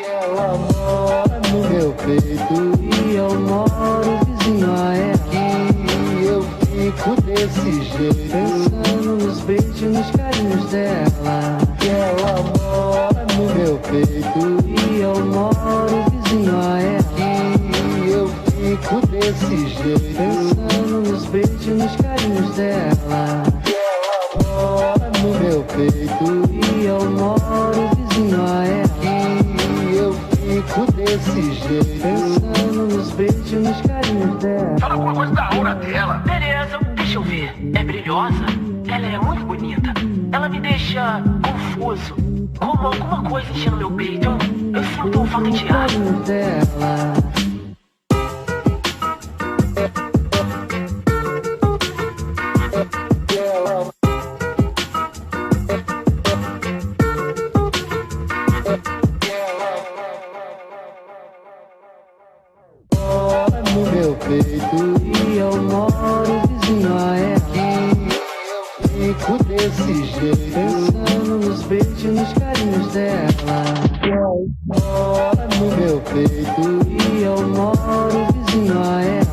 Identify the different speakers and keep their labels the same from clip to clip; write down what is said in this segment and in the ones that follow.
Speaker 1: Ela mora no meu peito e eu moro vizinho a ela. E eu fico desse jeito, pensando nos beijos e nos carinhos dela. Ela mora no meu peito e eu moro vizinho a ela. E eu fico desse jeito, pensando nos beijos e nos carinhos dela. Ela mora no meu peito e eu moro vizinho a ela. E eu fico desse jeito, pensando nos beijos e nos carinhos dela.
Speaker 2: Fala alguma coisa da aura dela. Beleza, deixa eu ver. É brilhosa? Ela é muito bonita. Ela me deixa confuso. Como alguma coisa enchendo meu peito. Eu sinto falta de ar.
Speaker 1: Dela. No meu peito e eu moro vizinho a ela. Eu fico desse jeito, pensando nos beijos e nos carinhos dela. Mora no meu peito e eu moro vizinho a ela.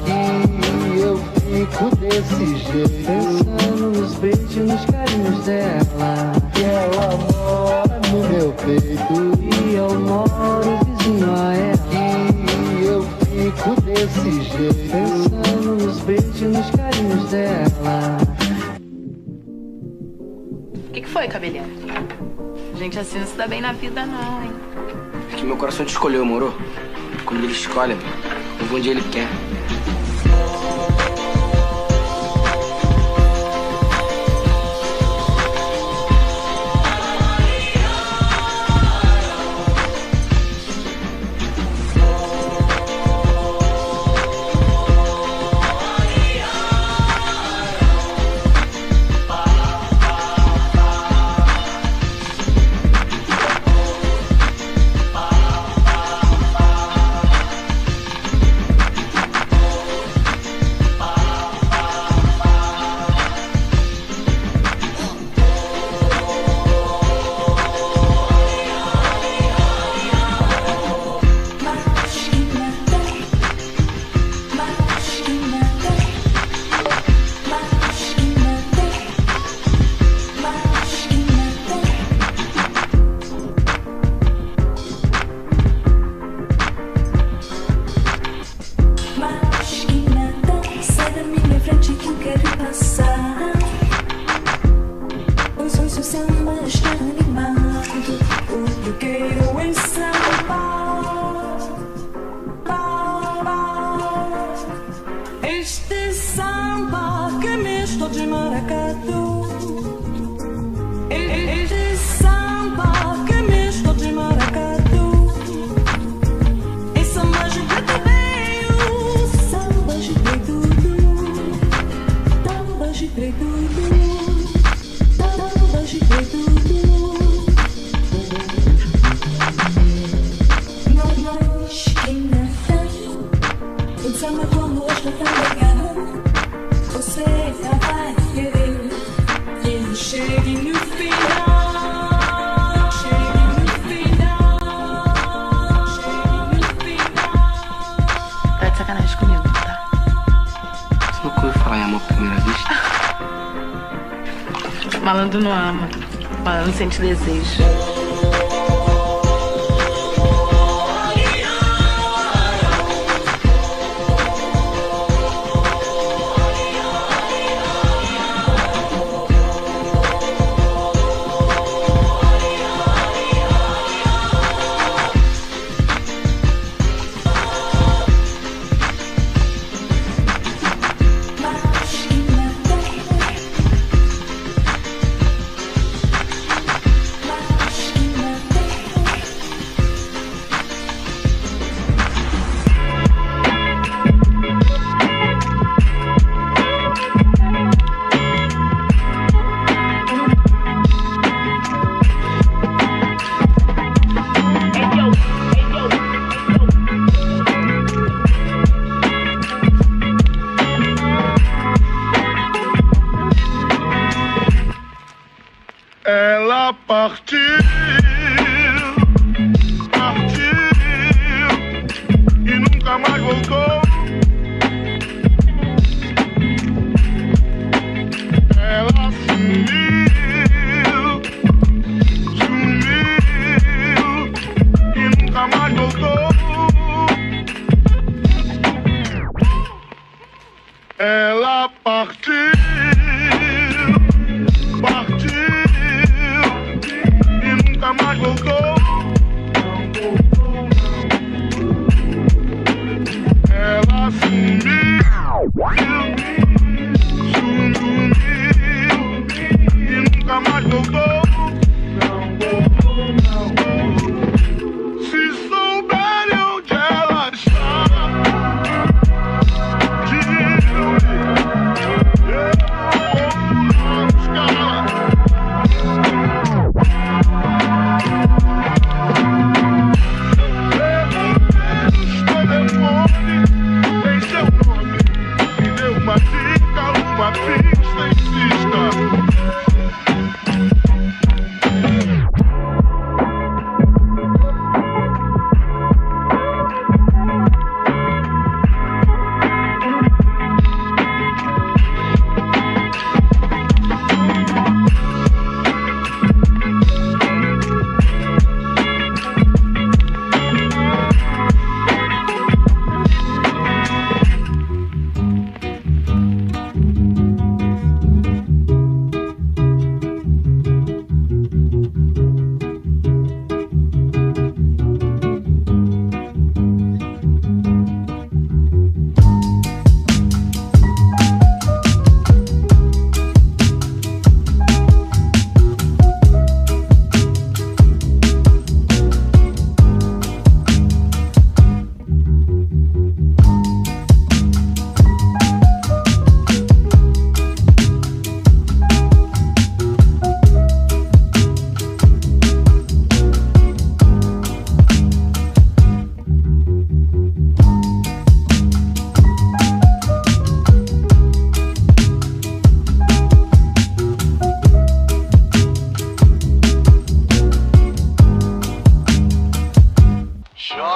Speaker 1: E eu fico desse jeito, pensando nos beijos e nos carinhos dela. Ela mora no meu peito e eu moro vizinho a ela. E eu fico desse jeito, pensando nos beijos e nos carinhos dela.
Speaker 3: O que foi, cabelinho? Gente assim não se dá bem na vida, não, hein?
Speaker 4: É que meu coração te escolheu, moro? Quando ele escolhe, eu vou onde ele quer.
Speaker 5: Este samba que é misto de maracatu. Este samba que é misto de maracatu. E samba de preto veio, samba de preto, samba de preto, samba de preto. Nós que nascemos, o samba como hoje tá legal. Você já vai querer que ele chegue no final. Chegue no final. Chegue no final.
Speaker 3: Tá de sacanagem comigo, tá?
Speaker 4: Você nunca ouviu falar em amor à primeira vista?
Speaker 3: Malandro não ama. Malandro sente desejo.
Speaker 1: Ela partiu, partiu.
Speaker 6: nunca mais voltou. Ela sumiu e nunca mais voltou. Ela partiu e nunca mais voltou. Ela sumiu e nunca mais voltou. Se souberem onde ela está, digam-lhe, eu vou buscar. Tem seu nome, me deu uma dica, uma pista, insista.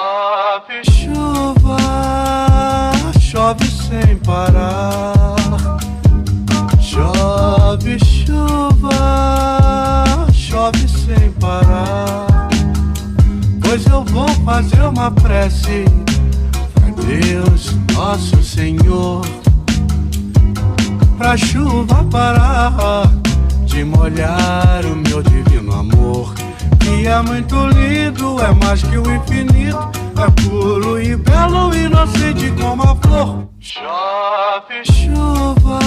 Speaker 6: Chove chuva, chove sem parar. Chove chuva, chove sem parar. Pois eu vou fazer uma prece pra Deus, nosso Senhor, pra chuva parar de molhar o meu divino amor. Que é muito lindo, é mais que o infinito, é puro e belo, inocente como a flor. Chove chuva,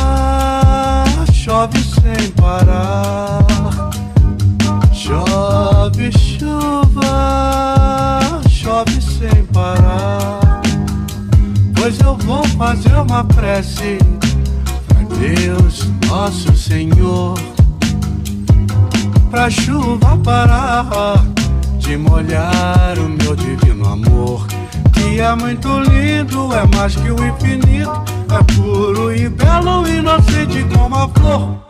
Speaker 6: chove sem parar. Chove chuva, chove sem parar. Pois eu vou fazer uma prece pra Deus, nosso Senhor, pra chuva parar de molhar o meu divino amor. Que é muito lindo, é mais que o infinito, é puro e belo, inocente como a flor.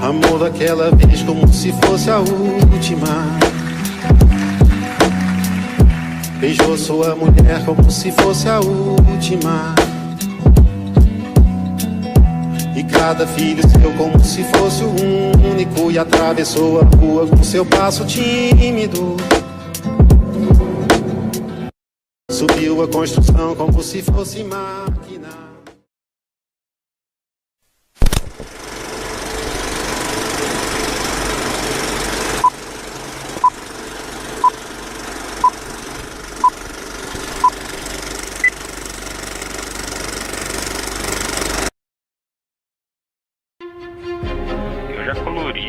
Speaker 7: Amor daquela vez como se fosse a última. Beijou sua mulher como se fosse a última. E cada filho seu como se fosse o único. E atravessou a rua com seu passo tímido. Subiu a construção como se fosse máquina.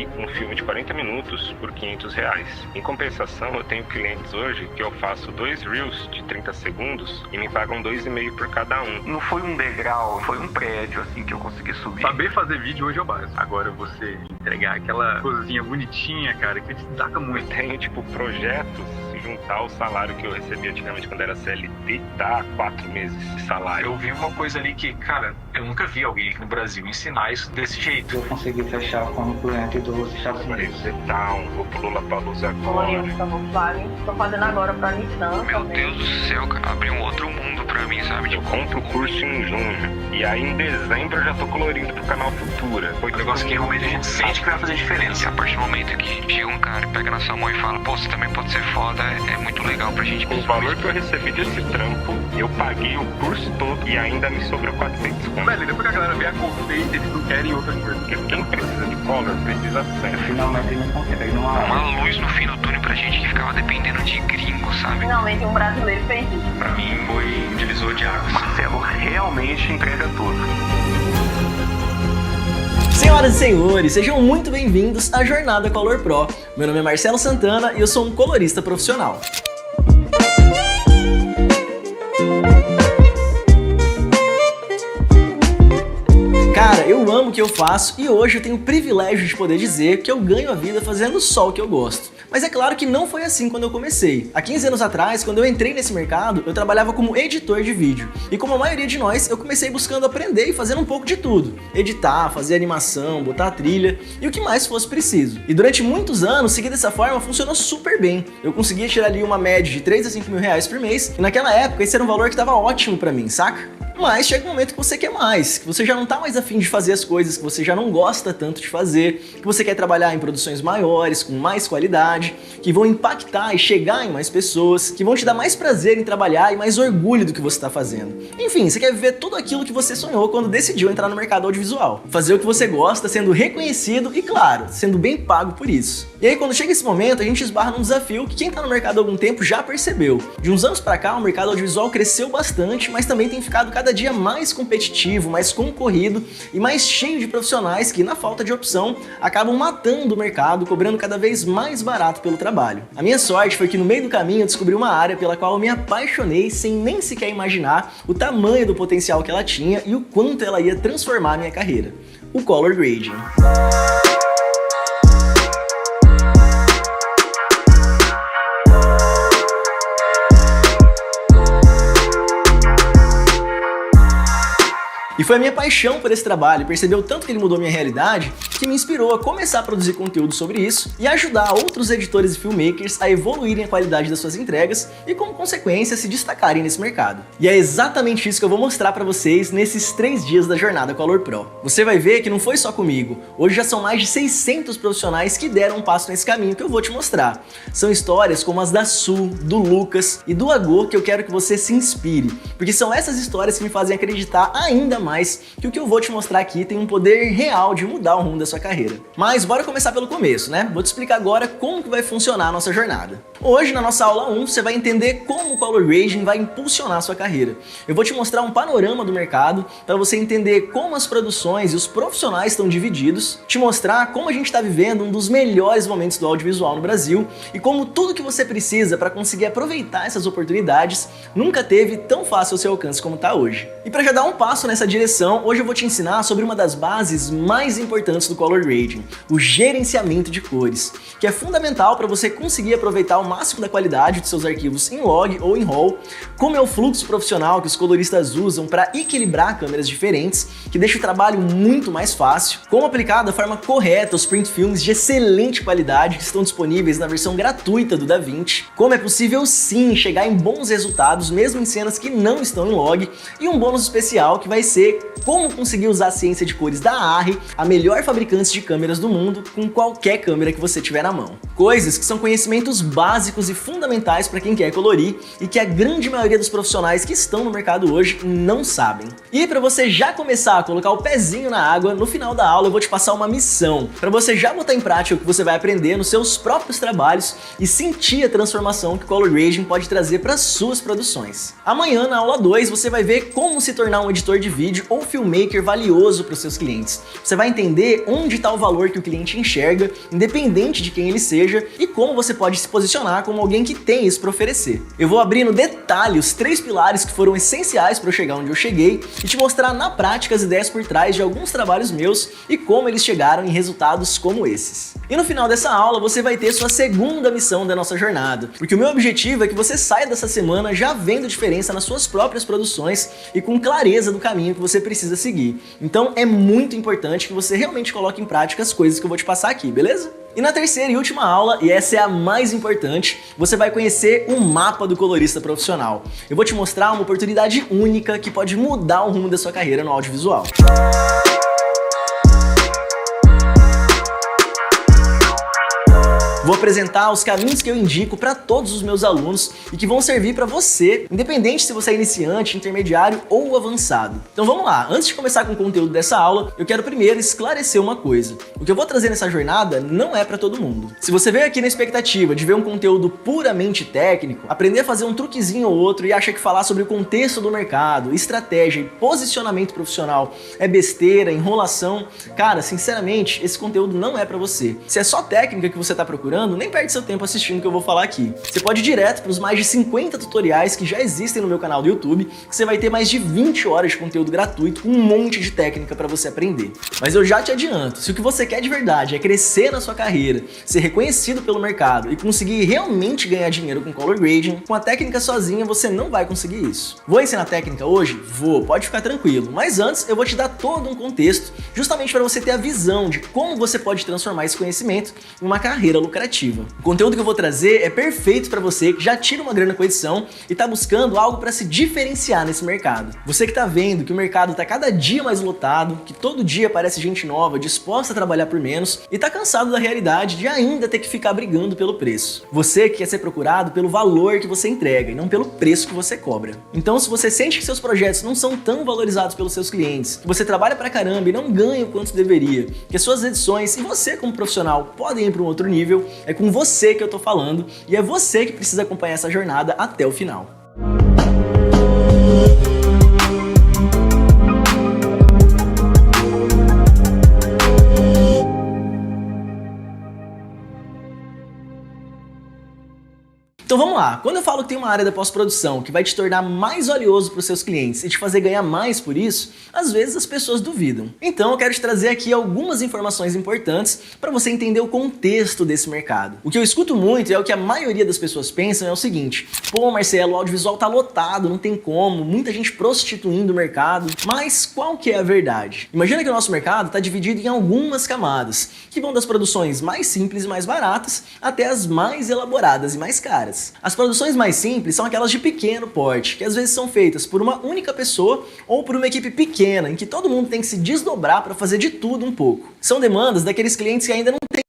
Speaker 8: aí um filme de 40 minutos por R$500. Em compensação, eu tenho clientes hoje que eu faço 2 reels de 30 segundos e me pagam 2,5 por cada um.
Speaker 9: Não foi um degrau, foi um prédio assim que eu consegui subir.
Speaker 10: Saber fazer vídeo hoje é o básico. Agora você entregar aquela coisinha bonitinha, cara, que destaca muito.
Speaker 8: Eu tenho, projetos, se juntar o salário que eu recebia antigamente quando era CLT, dá 4 meses de salário.
Speaker 10: Eu vi uma coisa ali que, cara, eu nunca vi alguém aqui no Brasil ensinar isso desse jeito.
Speaker 11: Eu consegui fechar com um cliente dos Estados Unidos.
Speaker 8: Vou pro Lollapalooza agora.
Speaker 12: Tô fazendo agora pra Nissan.
Speaker 13: Meu Deus do céu, cara, abriu um outro mundo pra mim, sabe?
Speaker 8: Eu compro o curso em junho e aí em dezembro eu já tô colorindo pro canal Futura.
Speaker 10: Foi um negócio que realmente a gente sente que vai fazer diferença.
Speaker 13: E a partir do momento que chega um cara e pega na sua mão e fala, pô, você também pode ser foda, é muito legal pra gente.
Speaker 8: O valor que eu recebi desse trampo, eu paguei o curso todo e ainda me sobrou 400 conto.
Speaker 10: Velho, depois que a galera vê a cor feita, eles não querem outra coisa.
Speaker 8: Porque quem precisa de color precisa sempre.
Speaker 11: Finalmente não consegue
Speaker 13: uma luz no fim do túnel pra gente que ficava dependendo de gringo, sabe?
Speaker 12: Finalmente um brasileiro fez isso.
Speaker 10: Pra mim foi um divisor de águas.
Speaker 9: Marcelo realmente entrega tudo.
Speaker 14: Senhoras e senhores, sejam muito bem-vindos à Jornada Color Pro. Meu nome é Marcelo Santana e eu sou um colorista profissional. Cara, eu amo o que eu faço e hoje eu tenho o privilégio de poder dizer que eu ganho a vida fazendo só o que eu gosto. Mas é claro que não foi assim quando eu comecei. Há 15 anos atrás, quando eu entrei nesse mercado, eu trabalhava como editor de vídeo. E como a maioria de nós, eu comecei buscando aprender e fazendo um pouco de tudo. Editar, fazer animação, botar trilha e o que mais fosse preciso. E durante muitos anos, seguir dessa forma funcionou super bem. Eu conseguia tirar ali uma média de 3 a 5 mil reais por mês e naquela época esse era um valor que estava ótimo pra mim, saca? Mas chega um momento que você quer mais, que você já não tá mais afim de fazer as coisas que você já não gosta tanto de fazer, que você quer trabalhar em produções maiores, com mais qualidade, que vão impactar e chegar em mais pessoas, que vão te dar mais prazer em trabalhar e mais orgulho do que você tá fazendo. Enfim, você quer viver tudo aquilo que você sonhou quando decidiu entrar no mercado audiovisual. Fazer o que você gosta, sendo reconhecido e, claro, sendo bem pago por isso. E aí, quando chega esse momento, a gente esbarra num desafio que quem tá no mercado há algum tempo já percebeu. De uns anos pra cá, o mercado audiovisual cresceu bastante, mas também tem ficado cada dia mais competitivo, mais concorrido e mais cheio de profissionais que, na falta de opção, acabam matando o mercado, cobrando cada vez mais barato pelo trabalho. A minha sorte foi que no meio do caminho eu descobri uma área pela qual eu me apaixonei sem nem sequer imaginar o tamanho do potencial que ela tinha e o quanto ela ia transformar a minha carreira: o color grading. E foi a minha paixão por esse trabalho, percebeu tanto que ele mudou minha realidade, que me inspirou a começar a produzir conteúdo sobre isso e ajudar outros editores e filmmakers a evoluírem a qualidade das suas entregas e, como consequência, se destacarem nesse mercado. E é exatamente isso que eu vou mostrar pra vocês nesses 3 dias da Jornada Color Pro. Você vai ver que não foi só comigo, hoje já são mais de 600 profissionais que deram um passo nesse caminho que eu vou te mostrar. São histórias como as da Su, do Lucas e do Agô que eu quero que você se inspire, porque são essas histórias que me fazem acreditar ainda mais que o que eu vou te mostrar aqui tem um poder real de mudar o rumo da sua carreira. Mas bora começar pelo começo, né? Vou te explicar agora como que vai funcionar a nossa jornada. Hoje, na nossa aula 1, você vai entender como o color grading vai impulsionar a sua carreira. Eu vou te mostrar um panorama do mercado para você entender como as produções e os profissionais estão divididos, te mostrar como a gente está vivendo um dos melhores momentos do audiovisual no Brasil e como tudo que você precisa para conseguir aproveitar essas oportunidades nunca teve tão fácil ao seu alcance como está hoje. E para já dar um passo nessa direção, hoje eu vou te ensinar sobre uma das bases mais importantes do color grading, o gerenciamento de cores, que é fundamental para você conseguir aproveitar o máximo da qualidade de seus arquivos em log ou em RAW, como é o fluxo profissional que os coloristas usam para equilibrar câmeras diferentes, que deixa o trabalho muito mais fácil, como aplicar da forma correta os print films de excelente qualidade que estão disponíveis na versão gratuita do DaVinci, como é possível sim chegar em bons resultados mesmo em cenas que não estão em log, e um bônus especial que vai ser como conseguir usar a ciência de cores da Arri, a melhor fabricante de câmeras do mundo, com qualquer câmera que você tiver na mão. Coisas que são conhecimentos básicos básicos e fundamentais para quem quer colorir e que a grande maioria dos profissionais que estão no mercado hoje não sabem. E para você já começar a colocar o pezinho na água, no final da aula eu vou te passar uma missão para você já botar em prática o que você vai aprender nos seus próprios trabalhos e sentir a transformação que o color grading pode trazer para suas produções. Amanhã, na aula 2, você vai ver como se tornar um editor de vídeo ou filmmaker valioso para os seus clientes. Você vai entender onde está o valor que o cliente enxerga, independente de quem ele seja, e como você pode se posicionar como alguém que tem isso para oferecer. Eu vou abrir no detalhe os 3 pilares que foram essenciais para eu chegar onde eu cheguei e te mostrar na prática as ideias por trás de alguns trabalhos meus e como eles chegaram em resultados como esses. E no final dessa aula você vai ter sua segunda missão da nossa jornada, porque o meu objetivo é que você saia dessa semana já vendo diferença nas suas próprias produções e com clareza do caminho que você precisa seguir. Então é muito importante que você realmente coloque em prática as coisas que eu vou te passar aqui, beleza? E na terceira e última aula, e essa é a mais importante, você vai conhecer o mapa do colorista profissional. Eu vou te mostrar uma oportunidade única que pode mudar o rumo da sua carreira no audiovisual. Vou apresentar os caminhos que eu indico para todos os meus alunos e que vão servir para você, independente se você é iniciante, intermediário ou avançado. Então vamos lá, antes de começar com o conteúdo dessa aula, eu quero primeiro esclarecer uma coisa. O que eu vou trazer nessa jornada não é para todo mundo. Se você veio aqui na expectativa de ver um conteúdo puramente técnico, aprender a fazer um truquezinho ou outro e acha que falar sobre o contexto do mercado, estratégia e posicionamento profissional é besteira, enrolação, cara, sinceramente, esse conteúdo não é para você. Se é só técnica que você está procurando, nem perde seu tempo assistindo o que eu vou falar aqui. Você pode ir direto para os mais de 50 tutoriais que já existem no meu canal do YouTube, que você vai ter mais de 20 horas de conteúdo gratuito com um monte de técnica para você aprender. Mas eu já te adianto, se o que você quer de verdade é crescer na sua carreira, ser reconhecido pelo mercado e conseguir realmente ganhar dinheiro com color grading, com a técnica sozinha você não vai conseguir isso. Vou ensinar técnica hoje? Vou, pode ficar tranquilo. Mas antes eu vou te dar todo um contexto, justamente para você ter a visão de como você pode transformar esse conhecimento em uma carreira lucrativa. O conteúdo que eu vou trazer é perfeito para você que já tira uma grana com edição e está buscando algo para se diferenciar nesse mercado. Você que está vendo que o mercado está cada dia mais lotado, que todo dia aparece gente nova disposta a trabalhar por menos e está cansado da realidade de ainda ter que ficar brigando pelo preço. Você que quer ser procurado pelo valor que você entrega e não pelo preço que você cobra. Então, se você sente que seus projetos não são tão valorizados pelos seus clientes, que você trabalha pra caramba e não ganha o quanto deveria, que as suas edições e você como profissional podem ir para um outro nível, é com você que eu tô falando e é você que precisa acompanhar essa jornada até o final. Então vamos lá, quando eu falo que tem uma área da pós-produção que vai te tornar mais valioso para os seus clientes e te fazer ganhar mais por isso, às vezes as pessoas duvidam. Então eu quero te trazer aqui algumas informações importantes para você entender o contexto desse mercado. O que eu escuto muito e é o que a maioria das pessoas pensam é o seguinte: pô, Marcelo, o audiovisual tá lotado, não tem como, muita gente prostituindo o mercado. Mas qual que é a verdade? Imagina que o nosso mercado está dividido em algumas camadas, que vão das produções mais simples e mais baratas até as mais elaboradas e mais caras. As produções mais simples são aquelas de pequeno porte, que às vezes são feitas por uma única pessoa ou por uma equipe pequena, em que todo mundo tem que se desdobrar para fazer de tudo um pouco. São demandas daqueles clientes que ainda não têm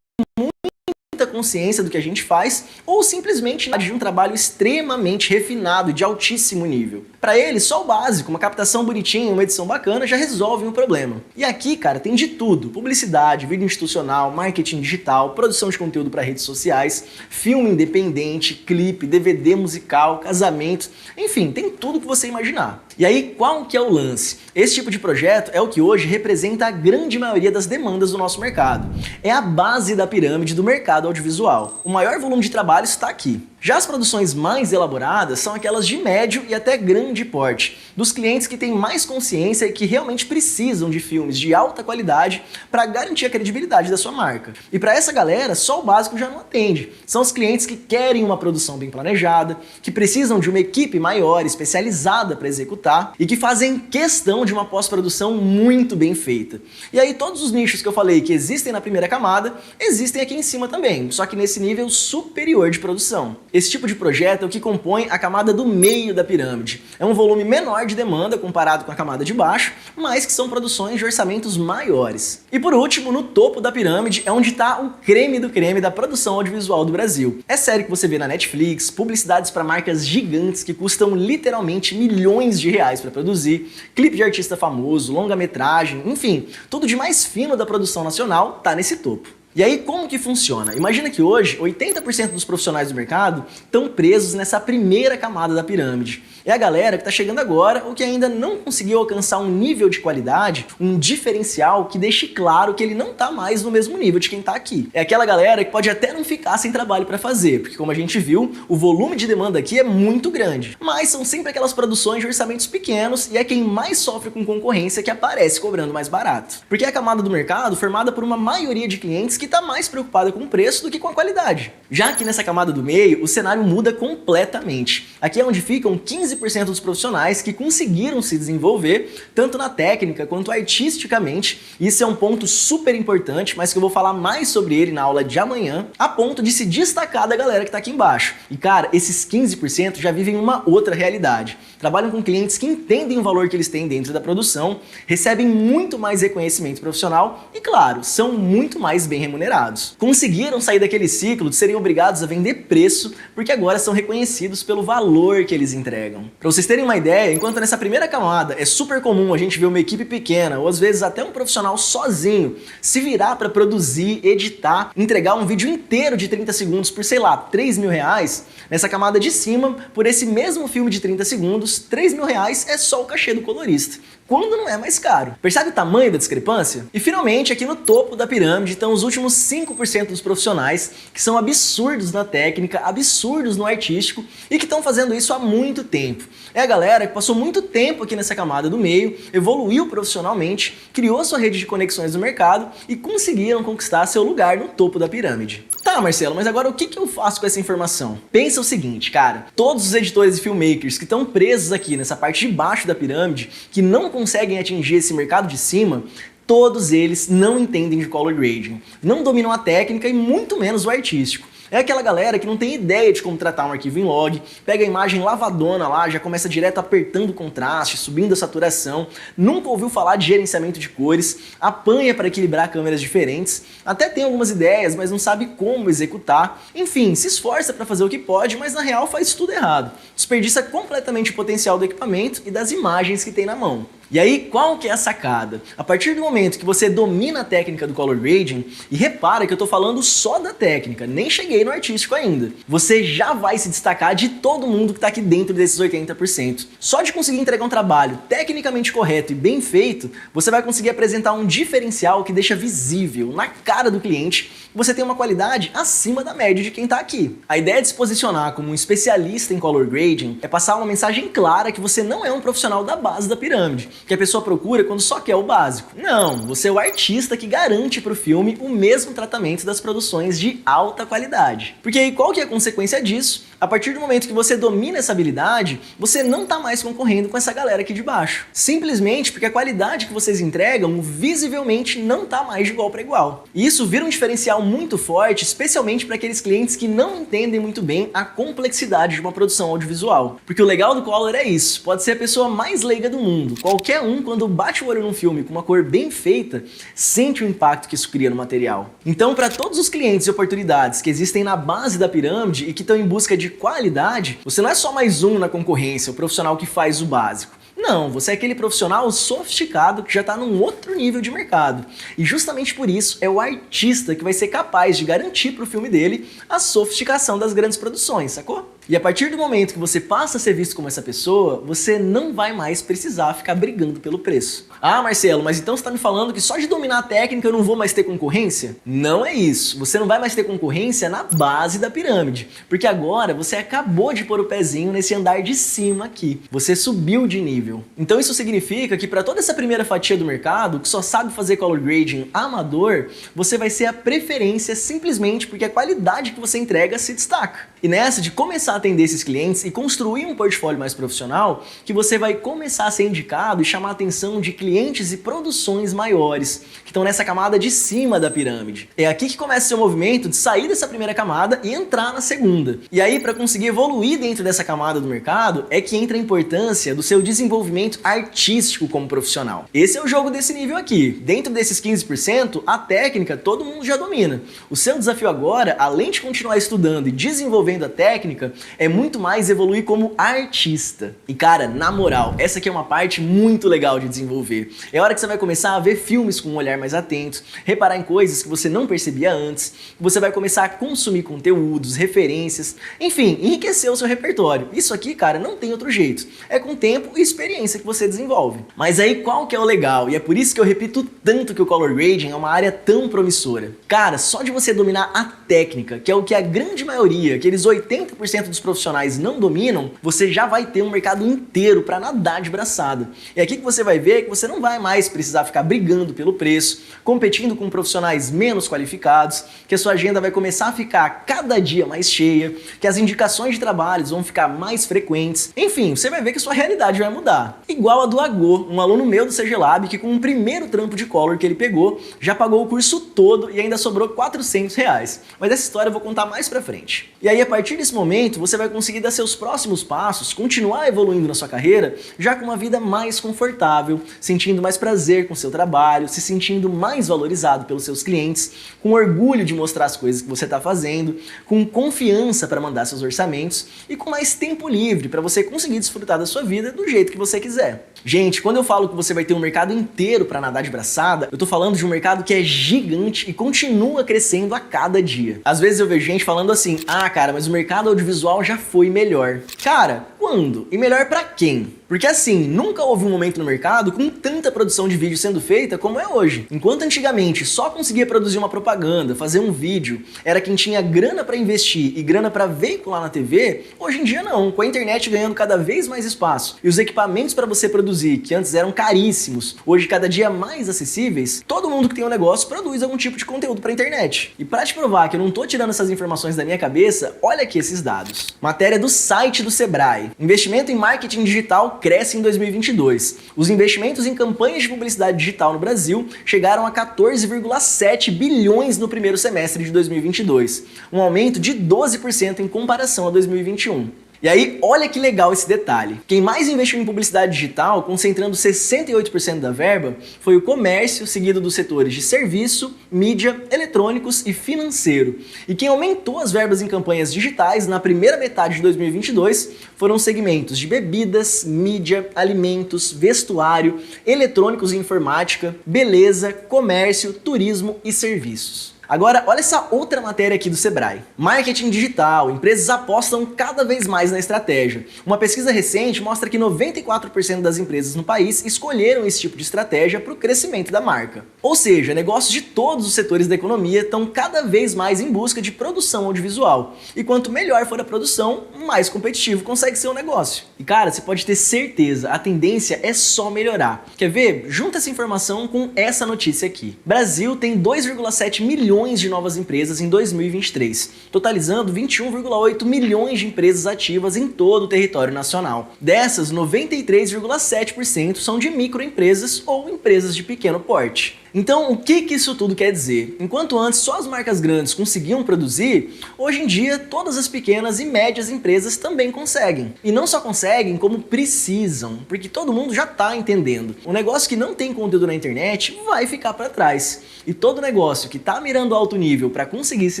Speaker 14: muita consciência do que a gente faz ou simplesmente de um trabalho extremamente refinado, de altíssimo nível. Para eles, só o básico, uma captação bonitinha, uma edição bacana já resolve um problema. E aqui, cara, tem de tudo: publicidade, vídeo institucional, marketing digital, produção de conteúdo para redes sociais, filme independente, clipe, DVD musical, casamento, enfim, tem tudo que você imaginar. E aí, qual que é o lance? Esse tipo de projeto é o que hoje representa a grande maioria das demandas do nosso mercado. É a base da pirâmide do mercado audiovisual. O maior volume de trabalho está aqui. Já as produções mais elaboradas são aquelas de médio e até grande porte, dos clientes que têm mais consciência e que realmente precisam de filmes de alta qualidade para garantir a credibilidade da sua marca. E para essa galera, só o básico já não atende. São os clientes que querem uma produção bem planejada, que precisam de uma equipe maior, especializada para executar e que fazem questão de uma pós-produção muito bem feita. E aí todos os nichos que eu falei que existem na primeira camada, existem aqui em cima também, só que nesse nível superior de produção. Esse tipo de projeto é o que compõe a camada do meio da pirâmide. É um volume menor de demanda comparado com a camada de baixo, mas que são produções de orçamentos maiores. E por último, no topo da pirâmide é onde está o creme do creme da produção audiovisual do Brasil. É série que você vê na Netflix, publicidades para marcas gigantes que custam literalmente milhões de reais para produzir, clipe de artista famoso, longa-metragem, enfim, tudo de mais fino da produção nacional tá nesse topo. E aí, como que funciona? Imagina que hoje, 80% dos profissionais do mercado estão presos nessa primeira camada da pirâmide. É a galera que está chegando agora ou que ainda não conseguiu alcançar um nível de qualidade, um diferencial que deixe claro que ele não está mais no mesmo nível de quem está aqui. É aquela galera que pode até não ficar sem trabalho para fazer, porque como a gente viu, o volume de demanda aqui é muito grande. Mas são sempre aquelas produções de orçamentos pequenos e é quem mais sofre com concorrência que aparece cobrando mais barato. Porque é a camada do mercado formada por uma maioria de clientes que está mais preocupada com o preço do que com a qualidade. Já aqui nessa camada do meio, o cenário muda completamente. Aqui é onde ficam 15% dos profissionais que conseguiram se desenvolver, tanto na técnica quanto artisticamente. Isso é um ponto super importante, mas que eu vou falar mais sobre ele na aula de amanhã, a ponto de se destacar da galera que tá aqui embaixo. E cara, esses 15% já vivem uma outra realidade. Trabalham com clientes que entendem o valor que eles têm dentro da produção, recebem muito mais reconhecimento profissional e, claro, são muito mais bem remunerados. Conseguiram sair daquele ciclo de serem obrigados a vender preço, porque agora são reconhecidos pelo valor que eles entregam. Para vocês terem uma ideia, enquanto nessa primeira camada é super comum a gente ver uma equipe pequena, ou às vezes até um profissional sozinho, se virar para produzir, editar, entregar um vídeo inteiro de 30 segundos por, sei lá, 3 mil reais, nessa camada de cima, por esse mesmo filme de 30 segundos, 3 mil reais é só o cachê do colorista. Quando não é mais caro. Percebe o tamanho da discrepância? E finalmente, aqui no topo da pirâmide estão os últimos 5% dos profissionais que são absurdos na técnica, absurdos no artístico e que estão fazendo isso há muito tempo. É a galera que passou muito tempo aqui nessa camada do meio, evoluiu profissionalmente, criou sua rede de conexões no mercado e conseguiram conquistar seu lugar no topo da pirâmide. Tá, Marcelo, mas agora o que eu faço com essa informação? Pensa o seguinte, cara, todos os editores e filmmakers que estão presos aqui nessa parte de baixo da pirâmide, que não conseguem atingir esse mercado de cima, todos eles não entendem de color grading, não dominam a técnica e muito menos o artístico. É aquela galera que não tem ideia de como tratar um arquivo em log, pega a imagem lavadona lá, já começa direto apertando o contraste, subindo a saturação, nunca ouviu falar de gerenciamento de cores, apanha para equilibrar câmeras diferentes, até tem algumas ideias, mas não sabe como executar, enfim, se esforça para fazer o que pode, mas na real faz tudo errado, desperdiça completamente o potencial do equipamento e das imagens que tem na mão. E aí, qual que é a sacada? A partir do momento que você domina a técnica do color grading, e repara que eu tô falando só da técnica, nem cheguei no artístico ainda, você já vai se destacar de todo mundo que tá aqui dentro desses 80%. Só de conseguir entregar um trabalho tecnicamente correto e bem feito, você vai conseguir apresentar um diferencial que deixa visível, na cara do cliente, que você tem uma qualidade acima da média de quem tá aqui. A ideia de se posicionar como um especialista em color grading é passar uma mensagem clara que você não é um profissional da base da pirâmide, que a pessoa procura quando só quer o básico. Não, você é o artista que garante para o filme o mesmo tratamento das produções de alta qualidade. Porque aí qual que é a consequência disso? A partir do momento que você domina essa habilidade, você não tá mais concorrendo com essa galera aqui de baixo. Simplesmente porque a qualidade que vocês entregam visivelmente não tá mais de igual para igual. E isso vira um diferencial muito forte, especialmente para aqueles clientes que não entendem muito bem a complexidade de uma produção audiovisual. Porque o legal do color é isso, pode ser a pessoa mais leiga do mundo. Qualquer um, quando bate o olho num filme com uma cor bem feita, sente o impacto que isso cria no material. Então, para todos os clientes e oportunidades que existem na base da pirâmide e que estão em busca de qualidade, você não é só mais um na concorrência, o profissional que faz o básico. Não, você é aquele profissional sofisticado que já está num outro nível de mercado. E justamente por isso é o artista que vai ser capaz de garantir para o filme dele a sofisticação das grandes produções, sacou? E a partir do momento que você passa a ser visto como essa pessoa, você não vai mais precisar ficar brigando pelo preço. Ah, Marcelo, mas então você está me falando que só de dominar a técnica eu não vou mais ter concorrência? Não é isso. Você não vai mais ter concorrência na base da pirâmide. Porque agora você acabou de pôr o pezinho nesse andar de cima aqui. Você subiu de nível. Então isso significa que para toda essa primeira fatia do mercado, que só sabe fazer color grading amador, você vai ser a preferência simplesmente porque a qualidade que você entrega se destaca. E nessa de começar a atender esses clientes e construir um portfólio mais profissional, que você vai começar a ser indicado e chamar a atenção de clientes e produções maiores, que estão nessa camada de cima da pirâmide. É aqui que começa o seu movimento de sair dessa primeira camada e entrar na segunda. E aí, para conseguir evoluir dentro dessa camada do mercado, é que entra a importância do seu desenvolvimento artístico como profissional. Esse é o jogo desse nível aqui. Dentro desses 15%, a técnica todo mundo já domina. O seu desafio agora, além de continuar estudando e desenvolvendo a técnica, é muito mais evoluir como artista. E cara, na moral, essa aqui é uma parte muito legal de desenvolver. É hora que você vai começar a ver filmes com um olhar mais atento, reparar em coisas que você não percebia antes, você vai começar a consumir conteúdos, referências, enfim, enriquecer o seu repertório. Isso aqui, cara, não tem outro jeito. É com tempo e experiência que você desenvolve. Mas aí qual que é o legal? E é por isso que eu repito tanto que o color grading é uma área tão promissora. Cara, só de você dominar a técnica, que é o que a grande maioria, aqueles 80% dos profissionais não dominam, você já vai ter um mercado inteiro para nadar de braçada. E aqui que você vai ver que você não vai mais precisar ficar brigando pelo preço, competindo com profissionais menos qualificados, que a sua agenda vai começar a ficar cada dia mais cheia, que as indicações de trabalhos vão ficar mais frequentes. Enfim, você vai ver que sua realidade vai mudar. Igual a do Agô, um aluno meu do CG Lab que com o primeiro trampo de color que ele pegou, já pagou o curso todo e ainda sobrou R$400. Mas essa história eu vou contar mais pra frente. E aí, a partir desse momento, você vai conseguir dar seus próximos passos, continuar evoluindo na sua carreira, já com uma vida mais confortável, sentindo mais prazer com o seu trabalho, se sentindo mais valorizado pelos seus clientes, com orgulho de mostrar as coisas que você está fazendo, com confiança para mandar seus orçamentos e com mais tempo livre para você conseguir desfrutar da sua vida do jeito que você quiser. Gente, quando eu falo que você vai ter um mercado inteiro para nadar de braçada, eu tô falando de um mercado que é gigante e continua crescendo a cada dia. Às vezes eu vejo gente falando assim, ah cara, mas o mercado audiovisual já foi melhor. Cara, quando? E melhor pra quem? Porque assim, nunca houve um momento no mercado com tanta produção de vídeo sendo feita como é hoje. Enquanto antigamente só conseguia produzir uma propaganda, fazer um vídeo, era quem tinha grana para investir e grana para veicular na TV, hoje em dia não, com a internet ganhando cada vez mais espaço e os equipamentos para você produzir, que antes eram caríssimos, hoje cada dia mais acessíveis, todo mundo que tem um negócio produz algum tipo de conteúdo para internet. E para te provar que eu não tô tirando essas informações da minha cabeça, olha aqui esses dados. Matéria do site do Sebrae. Investimento em marketing digital cresce em 2022. Os investimentos em campanhas de publicidade digital no Brasil chegaram a 14,7 bilhões no primeiro semestre de 2022, um aumento de 12% em comparação a 2021. E aí, olha que legal esse detalhe. Quem mais investiu em publicidade digital, concentrando 68% da verba, foi o comércio, seguido dos setores de serviço, mídia, eletrônicos e financeiro. E quem aumentou as verbas em campanhas digitais na primeira metade de 2022 foram os segmentos de bebidas, mídia, alimentos, vestuário, eletrônicos e informática, beleza, comércio, turismo e serviços. Agora, olha essa outra matéria aqui do Sebrae. Marketing digital. Empresas apostam cada vez mais na estratégia. Uma pesquisa recente mostra que 94% das empresas no país escolheram esse tipo de estratégia para o crescimento da marca. Ou seja, negócios de todos os setores da economia estão cada vez mais em busca de produção audiovisual. E quanto melhor for a produção, mais competitivo consegue ser o negócio. E cara, você pode ter certeza, a tendência é só melhorar. Quer ver? Junta essa informação com essa notícia aqui. Brasil tem 2,7 milhões de novas empresas em 2023, totalizando 21,8 milhões de empresas ativas em todo o território nacional. Dessas, 93,7% são de microempresas ou empresas de pequeno porte. Então, o que isso tudo quer dizer? Enquanto antes só as marcas grandes conseguiam produzir, hoje em dia todas as pequenas e médias empresas também conseguem. E não só conseguem, como precisam, porque todo mundo já está entendendo. Um negócio que não tem conteúdo na internet vai ficar para trás. E todo negócio que está mirando alto nível para conseguir se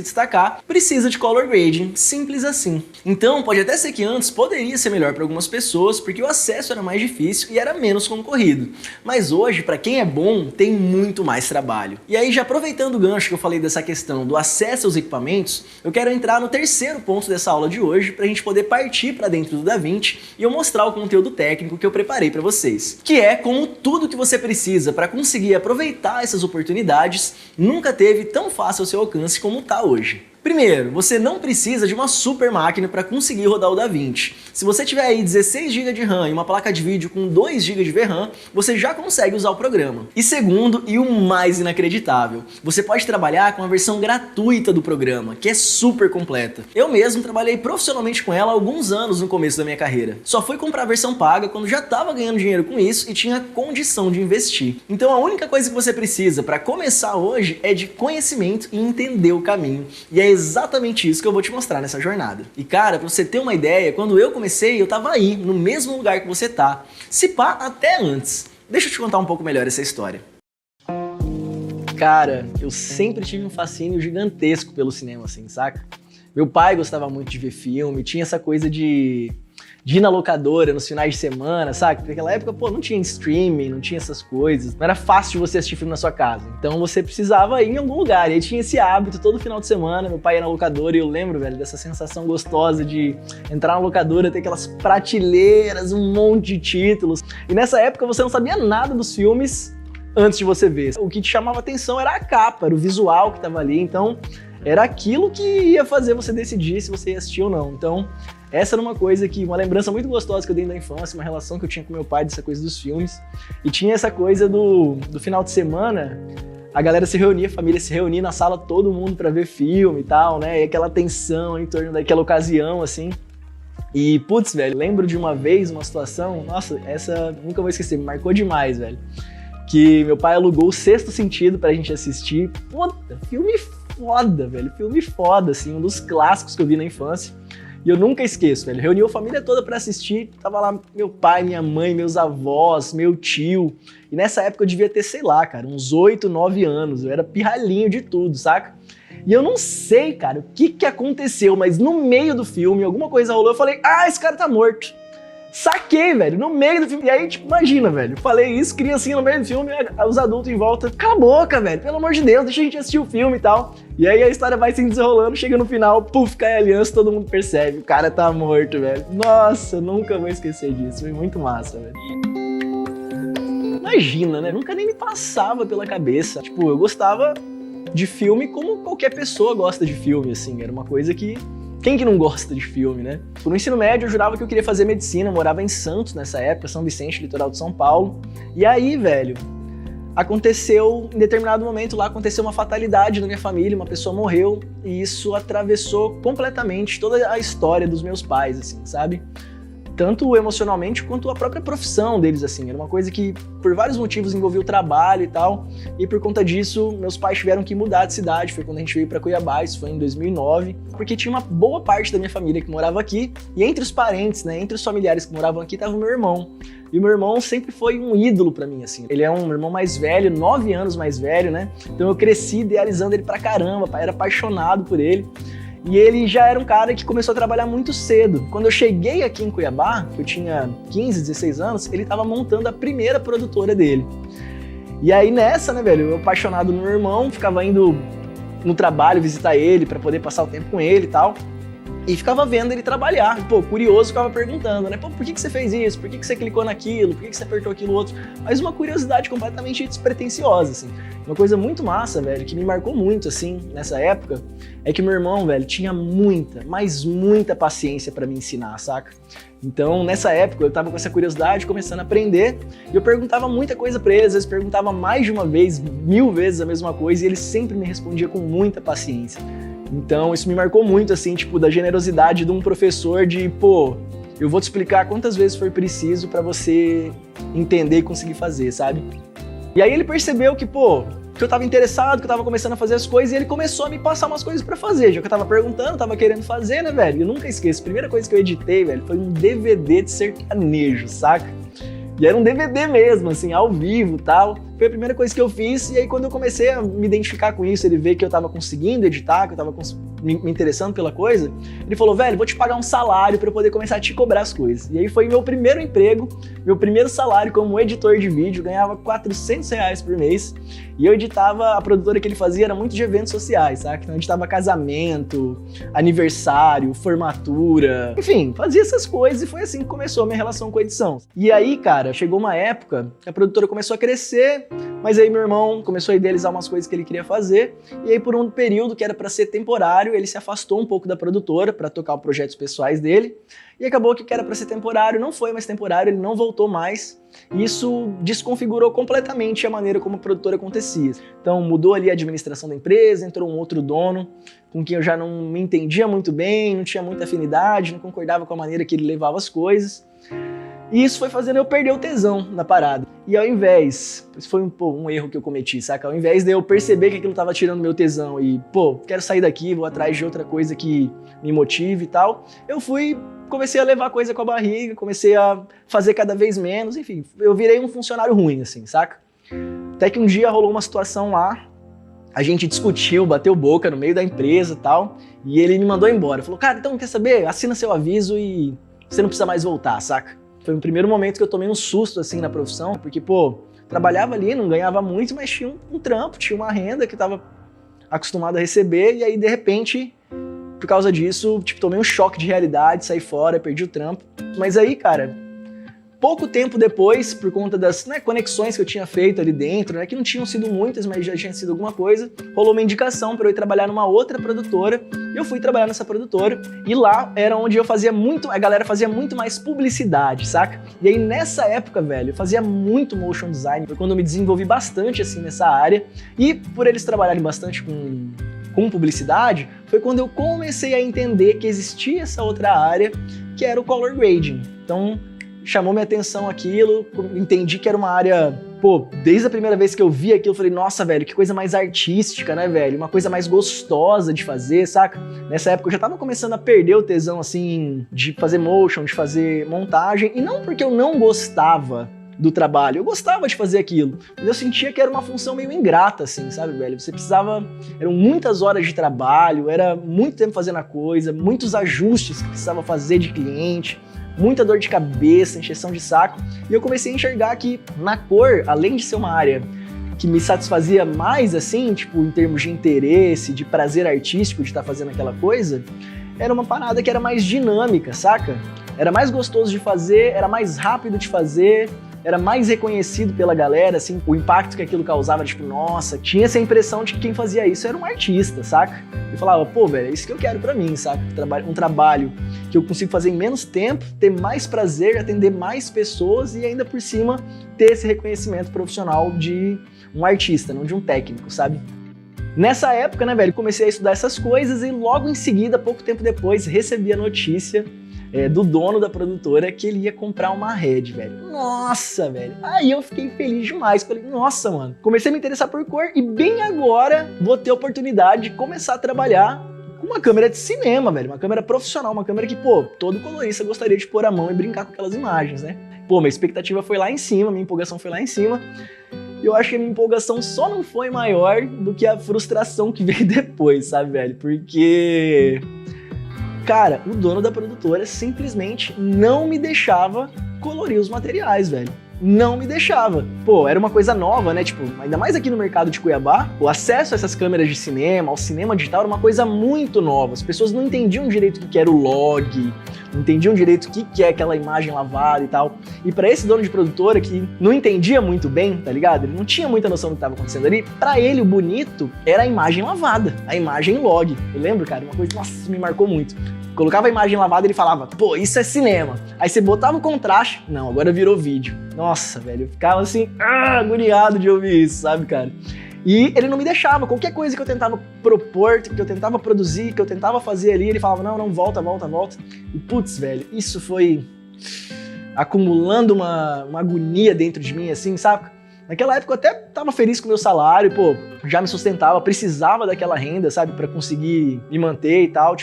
Speaker 14: destacar precisa de color grading, simples assim. Então, pode até ser que antes poderia ser melhor para algumas pessoas, porque o acesso era mais difícil e era menos concorrido. Mas hoje, para quem é bom, tem muito mais trabalho. E aí, já aproveitando o gancho que eu falei dessa questão do acesso aos equipamentos, eu quero entrar no terceiro ponto dessa aula de hoje para a gente poder partir para dentro do DaVinci e eu mostrar o conteúdo técnico que eu preparei para vocês, que é como tudo que você precisa para conseguir aproveitar essas oportunidades nunca teve tão fácil ao seu alcance como está hoje. Primeiro, você não precisa de uma super máquina para conseguir rodar o DaVinci. Se você tiver aí 16 GB de RAM e uma placa de vídeo com 2 GB de VRAM, você já consegue usar o programa. E segundo, e o mais inacreditável, você pode trabalhar com a versão gratuita do programa, que é super completa. Eu mesmo trabalhei profissionalmente com ela há alguns anos no começo da minha carreira. Só fui comprar a versão paga quando já estava ganhando dinheiro com isso e tinha condição de investir. Então a única coisa que você precisa para começar hoje é de conhecimento e entender o caminho. E é exatamente isso que eu vou te mostrar nessa jornada. E cara, pra você ter uma ideia, quando eu comecei, eu tava aí, no mesmo lugar que você tá. Se pá, até antes. Deixa eu te contar um pouco melhor essa história. Cara, eu sempre tive um fascínio gigantesco pelo cinema, assim, saca? Meu pai gostava muito de ver filme, tinha essa coisa de ir na locadora nos finais de semana, sabe? Porque naquela época, pô, não tinha streaming, não tinha essas coisas. Não era fácil de você assistir filme na sua casa. Então você precisava ir em algum lugar. E aí tinha esse hábito todo final de semana. Meu pai ia na locadora e eu lembro, velho, dessa sensação gostosa de entrar na locadora, ter aquelas prateleiras, um monte de títulos. E nessa época você não sabia nada dos filmes antes de você ver. O que te chamava atenção era a capa, era o visual que tava ali. Então era aquilo que ia fazer você decidir se você ia assistir ou não. Então essa era uma coisa que, uma lembrança muito gostosa que eu tenho da infância, uma relação que eu tinha com meu pai dessa coisa dos filmes. E tinha essa coisa do final de semana, a galera se reunia, a família se reunia na sala, todo mundo pra ver filme e tal, né? E aquela tensão em torno daquela ocasião, assim. E, putz, velho, lembro de uma vez, uma situação, nossa, essa nunca vou esquecer, me marcou demais, velho. Que meu pai alugou o Sexto Sentido pra gente assistir. Puta, filme foda, velho, filme foda, assim, um dos clássicos que eu vi na infância. E eu nunca esqueço, velho. Reuniu a família toda pra assistir. Tava lá meu pai, minha mãe, meus avós, meu tio. E nessa época eu devia ter, sei lá, cara, uns 8, 9 anos. Eu era pirralhinho de tudo, saca? E eu não sei, cara, o que aconteceu, mas no meio do filme, alguma coisa rolou. Eu falei, ah, esse cara tá morto. Saquei, velho, no meio do filme. E aí, tipo, imagina, velho. Falei isso, criancinha no meio do filme, os adultos em volta. Cala a boca, velho, pelo amor de Deus, deixa a gente assistir o filme e tal. E aí a história vai se desenrolando, chega no final, puf, cai a aliança, todo mundo percebe. O cara tá morto, velho. Nossa, nunca vou esquecer disso. Foi muito massa, velho. Imagina, né? Nunca nem me passava pela cabeça. Tipo, eu gostava de filme como qualquer pessoa gosta de filme, assim. Era uma coisa que... Quem que não gosta de filme, né? No ensino médio eu jurava que eu queria fazer medicina, eu morava em Santos nessa época, São Vicente, litoral de São Paulo. E aí, velho, aconteceu, em determinado momento lá, aconteceu uma fatalidade na minha família, uma pessoa morreu, e isso atravessou completamente toda a história dos meus pais, assim, sabe? Tanto emocionalmente quanto a própria profissão deles, assim. Era uma coisa que, por vários motivos, envolvia o trabalho e tal. E por conta disso, meus pais tiveram que mudar de cidade. Foi quando a gente veio pra Cuiabá, isso foi em 2009. Porque tinha uma boa parte da minha família que morava aqui. E entre os parentes, né, entre os familiares que moravam aqui, tava o meu irmão. E o meu irmão sempre foi um ídolo pra mim, assim. Ele é um irmão mais velho, 9 anos mais velho, né? Então eu cresci idealizando ele pra caramba, pai, era apaixonado por ele. E ele já era um cara que começou a trabalhar muito cedo. Quando eu cheguei aqui em Cuiabá, eu tinha 15, 16 anos, ele estava montando a primeira produtora dele. E aí nessa, né, velho, eu apaixonado no meu irmão, ficava indo no trabalho visitar ele para poder passar o tempo com ele e tal. E ficava vendo ele trabalhar. Pô, curioso, ficava perguntando, né? Pô, por que você fez isso? Por que você clicou naquilo? Por que você apertou aquilo outro? Mas uma curiosidade completamente despretensiosa, assim. Uma coisa muito massa, velho, que me marcou muito, assim, nessa época, é que meu irmão, velho, tinha muita, mas muita paciência pra me ensinar, saca? Então, nessa época, eu tava com essa curiosidade, começando a aprender, e eu perguntava muita coisa pra ele, às vezes perguntava mais de uma vez, 1000 vezes a mesma coisa, e ele sempre me respondia com muita paciência. Então, isso me marcou muito, assim, tipo, da generosidade de um professor de, pô, eu vou te explicar quantas vezes for preciso pra você entender e conseguir fazer, sabe? E aí ele percebeu que, pô, que eu tava interessado, que eu tava começando a fazer as coisas, e ele começou a me passar umas coisas pra fazer, já que eu tava perguntando, tava querendo fazer, né, velho? Eu nunca esqueço, a primeira coisa que eu editei, velho, foi um DVD de sertanejo, saca? E era um DVD mesmo, assim, ao vivo e tal. Foi a primeira coisa que eu fiz, e aí quando eu comecei a me identificar com isso, ele vê que eu tava conseguindo editar, que eu tava me interessando pela coisa, ele falou, velho, vou te pagar um salário pra eu poder começar a te cobrar as coisas. E aí foi meu primeiro emprego, meu primeiro salário como editor de vídeo, ganhava R$400 por mês, e eu editava, a produtora que ele fazia era muito de eventos sociais, sabe? Então eu editava casamento, aniversário, formatura, enfim, fazia essas coisas, e foi assim que começou a minha relação com a edição. E aí, cara, chegou uma época que a produtora começou a crescer, Mas aí meu irmão começou a idealizar umas coisas que ele queria fazer, e aí por um período que era para ser temporário, ele se afastou um pouco da produtora para tocar projetos pessoais dele, e acabou que o que era para ser temporário não foi mais temporário, ele não voltou mais, e isso desconfigurou completamente a maneira como a produtora acontecia. Então mudou ali a administração da empresa, entrou um outro dono, com quem eu já não me entendia muito bem, não tinha muita afinidade, não concordava com a maneira que ele levava as coisas. E isso foi fazendo eu perder o tesão na parada. E ao invés, isso foi um erro que eu cometi, saca? Ao invés de eu perceber que aquilo tava tirando meu tesão e, quero sair daqui, vou atrás de outra coisa que me motive e tal, comecei a levar coisa com a barriga, comecei a fazer cada vez menos, enfim, eu virei um funcionário ruim, assim, saca? Até que um dia rolou uma situação lá, a gente discutiu, bateu boca no meio da empresa e tal, e ele me mandou embora. Falou, cara, então quer saber? Assina seu aviso e você não precisa mais voltar, saca? Foi o primeiro momento que eu tomei um susto, assim, na profissão, porque, trabalhava ali, não ganhava muito, mas tinha um trampo, tinha uma renda que eu tava acostumado a receber, e aí, de repente, por causa disso, tomei um choque de realidade, saí fora, perdi o trampo. Mas aí, cara, pouco tempo depois, por conta das conexões que eu tinha feito ali dentro, que não tinham sido muitas, mas já tinha sido alguma coisa, rolou uma indicação para eu ir trabalhar numa outra produtora. Eu fui trabalhar nessa produtora e lá era onde a galera fazia muito mais publicidade, saca? E aí nessa época, velho, eu fazia muito motion design, foi quando eu me desenvolvi bastante assim nessa área, e por eles trabalharem bastante com publicidade, foi quando eu comecei a entender que existia essa outra área, que era o color grading. Então, chamou minha atenção aquilo, entendi que era uma área, desde a primeira vez que eu vi aquilo, eu falei, nossa, velho, que coisa mais artística, né, velho? Uma coisa mais gostosa de fazer, saca? Nessa época eu já tava começando a perder o tesão, assim, de fazer motion, de fazer montagem, e não porque eu não gostava do trabalho, eu gostava de fazer aquilo, mas eu sentia que era uma função meio ingrata, assim, sabe, velho? Eram muitas horas de trabalho, era muito tempo fazendo a coisa, muitos ajustes que precisava fazer de cliente, muita dor de cabeça, encheção de saco, e eu comecei a enxergar que na cor, além de ser uma área que me satisfazia mais, assim, em termos de interesse, de prazer artístico de estar fazendo aquela coisa, era uma parada que era mais dinâmica, saca? Era mais gostoso de fazer, era mais rápido de fazer, era mais reconhecido pela galera, assim, o impacto que aquilo causava, nossa, tinha essa impressão de que quem fazia isso era um artista, saca? Eu falava, velho, é isso que eu quero pra mim, saca? Um trabalho que eu consigo fazer em menos tempo, ter mais prazer, atender mais pessoas e ainda por cima ter esse reconhecimento profissional de um artista, não de um técnico, sabe? Nessa época, né, velho, comecei a estudar essas coisas e logo em seguida, pouco tempo depois, recebi a notícia do dono da produtora que ele ia comprar uma Red, velho. Nossa, velho. Aí eu fiquei feliz demais. Falei, nossa, mano. Comecei a me interessar por cor e bem agora vou ter a oportunidade de começar a trabalhar com uma câmera de cinema, velho. Uma câmera profissional, uma câmera que, todo colorista gostaria de pôr a mão e brincar com aquelas imagens, né? Minha expectativa foi lá em cima, minha empolgação foi lá em cima. E eu acho que a minha empolgação só não foi maior do que a frustração que veio depois, sabe, velho? Porque... cara, o dono da produtora simplesmente não me deixava colorir os materiais, velho. Não me deixava. Era uma coisa nova, né? Ainda mais aqui no mercado de Cuiabá, o acesso a essas câmeras de cinema, ao cinema digital, era uma coisa muito nova. As pessoas não entendiam direito o que era o log, não entendiam direito o que é aquela imagem lavada e tal. E pra esse dono de produtora que não entendia muito bem, tá ligado? Ele não tinha muita noção do que estava acontecendo ali. Pra ele, o bonito era a imagem lavada, a imagem log. Eu lembro, cara, uma coisa, nossa, me marcou muito. Colocava a imagem lavada e ele falava, isso é cinema. Aí você botava o contraste, não, agora virou vídeo. Nossa, velho, eu ficava assim, agoniado de ouvir isso, sabe, cara? E ele não me deixava, qualquer coisa que eu tentava propor, que eu tentava produzir, que eu tentava fazer ali, ele falava, não, volta. E putz, velho, isso foi acumulando uma agonia dentro de mim, assim, sabe? Naquela época eu até tava feliz com o meu salário, já me sustentava, precisava daquela renda, sabe, pra conseguir me manter e tal,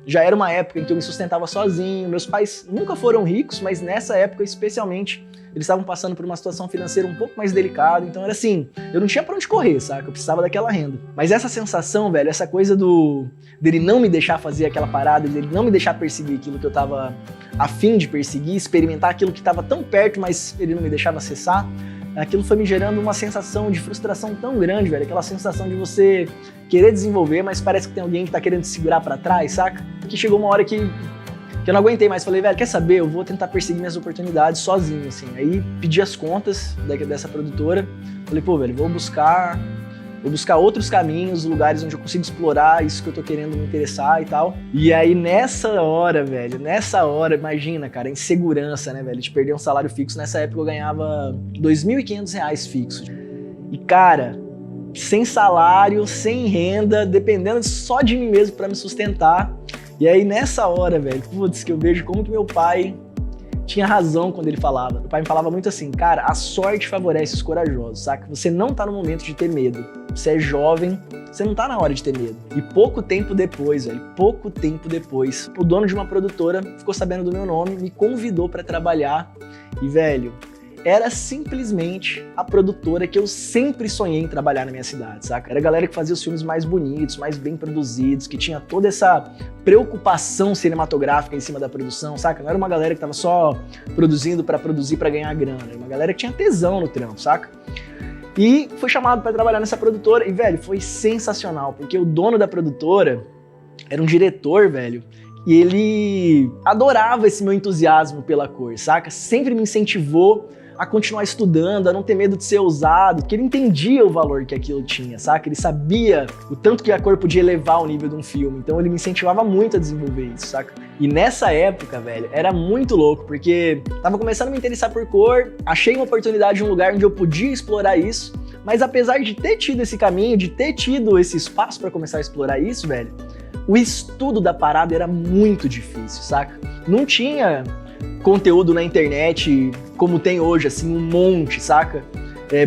Speaker 14: já era uma época em que eu me sustentava sozinho, meus pais nunca foram ricos, mas nessa época especialmente, eles estavam passando por uma situação financeira um pouco mais delicada, então era assim, eu não tinha pra onde correr, sabe, eu precisava daquela renda. Mas essa sensação, velho, essa coisa dele não me deixar fazer aquela parada, dele não me deixar perseguir aquilo que eu tava a fim de perseguir, experimentar aquilo que tava tão perto, mas ele não me deixava acessar, aquilo foi me gerando uma sensação de frustração tão grande, velho. Aquela sensação de você querer desenvolver, mas parece que tem alguém que tá querendo te segurar pra trás, saca? Que chegou uma hora que eu não aguentei mais. Falei, velho, quer saber? Eu vou tentar perseguir minhas oportunidades sozinho, assim. Aí pedi as contas dessa produtora. Falei, pô, velho, vou buscar outros caminhos, lugares onde eu consigo explorar isso que eu tô querendo me interessar e tal. E aí nessa hora, imagina, cara, insegurança, né, velho, de perder um salário fixo. Nessa época eu ganhava R$2.500 fixo. E cara, sem salário, sem renda, dependendo só de mim mesmo pra me sustentar. E aí nessa hora, velho, putz, que eu vejo como que meu pai tinha razão quando ele falava. Meu pai me falava muito assim, cara, a sorte favorece os corajosos, saca? Você não tá no momento de ter medo. Você é jovem, você não tá na hora de ter medo. E pouco tempo depois, o dono de uma produtora ficou sabendo do meu nome, me convidou pra trabalhar e, velho, era simplesmente a produtora que eu sempre sonhei em trabalhar na minha cidade, saca? Era a galera que fazia os filmes mais bonitos, mais bem produzidos, que tinha toda essa preocupação cinematográfica em cima da produção, saca? Não era uma galera que tava só produzindo pra ganhar grana, era uma galera que tinha tesão no trampo, saca? E fui chamado pra trabalhar nessa produtora e, velho, foi sensacional, porque o dono da produtora era um diretor, velho, e ele adorava esse meu entusiasmo pela cor, saca? Sempre me incentivou a continuar estudando, a não ter medo de ser ousado, porque ele entendia o valor que aquilo tinha, saca? Ele sabia o tanto que a cor podia elevar o nível de um filme, então ele me incentivava muito a desenvolver isso, saca? E nessa época, velho, era muito louco, porque tava começando a me interessar por cor, achei uma oportunidade em um lugar onde eu podia explorar isso, mas apesar de ter tido esse caminho, de ter tido esse espaço pra começar a explorar isso, velho, o estudo da parada era muito difícil, saca? Não tinha conteúdo na internet como tem hoje, assim, um monte, saca?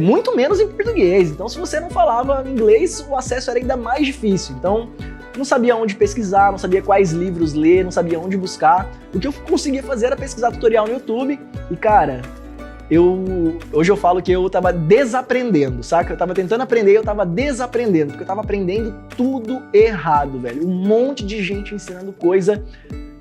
Speaker 14: Muito menos em português. Então, se você não falava inglês, o acesso era ainda mais difícil. Então, não sabia onde pesquisar, não sabia quais livros ler, não sabia onde buscar. O que eu conseguia fazer era pesquisar tutorial no YouTube. E, cara, hoje eu falo que eu tava desaprendendo, saca? Eu tava tentando aprender e eu tava desaprendendo, porque eu tava aprendendo tudo errado, velho. Um monte de gente ensinando coisa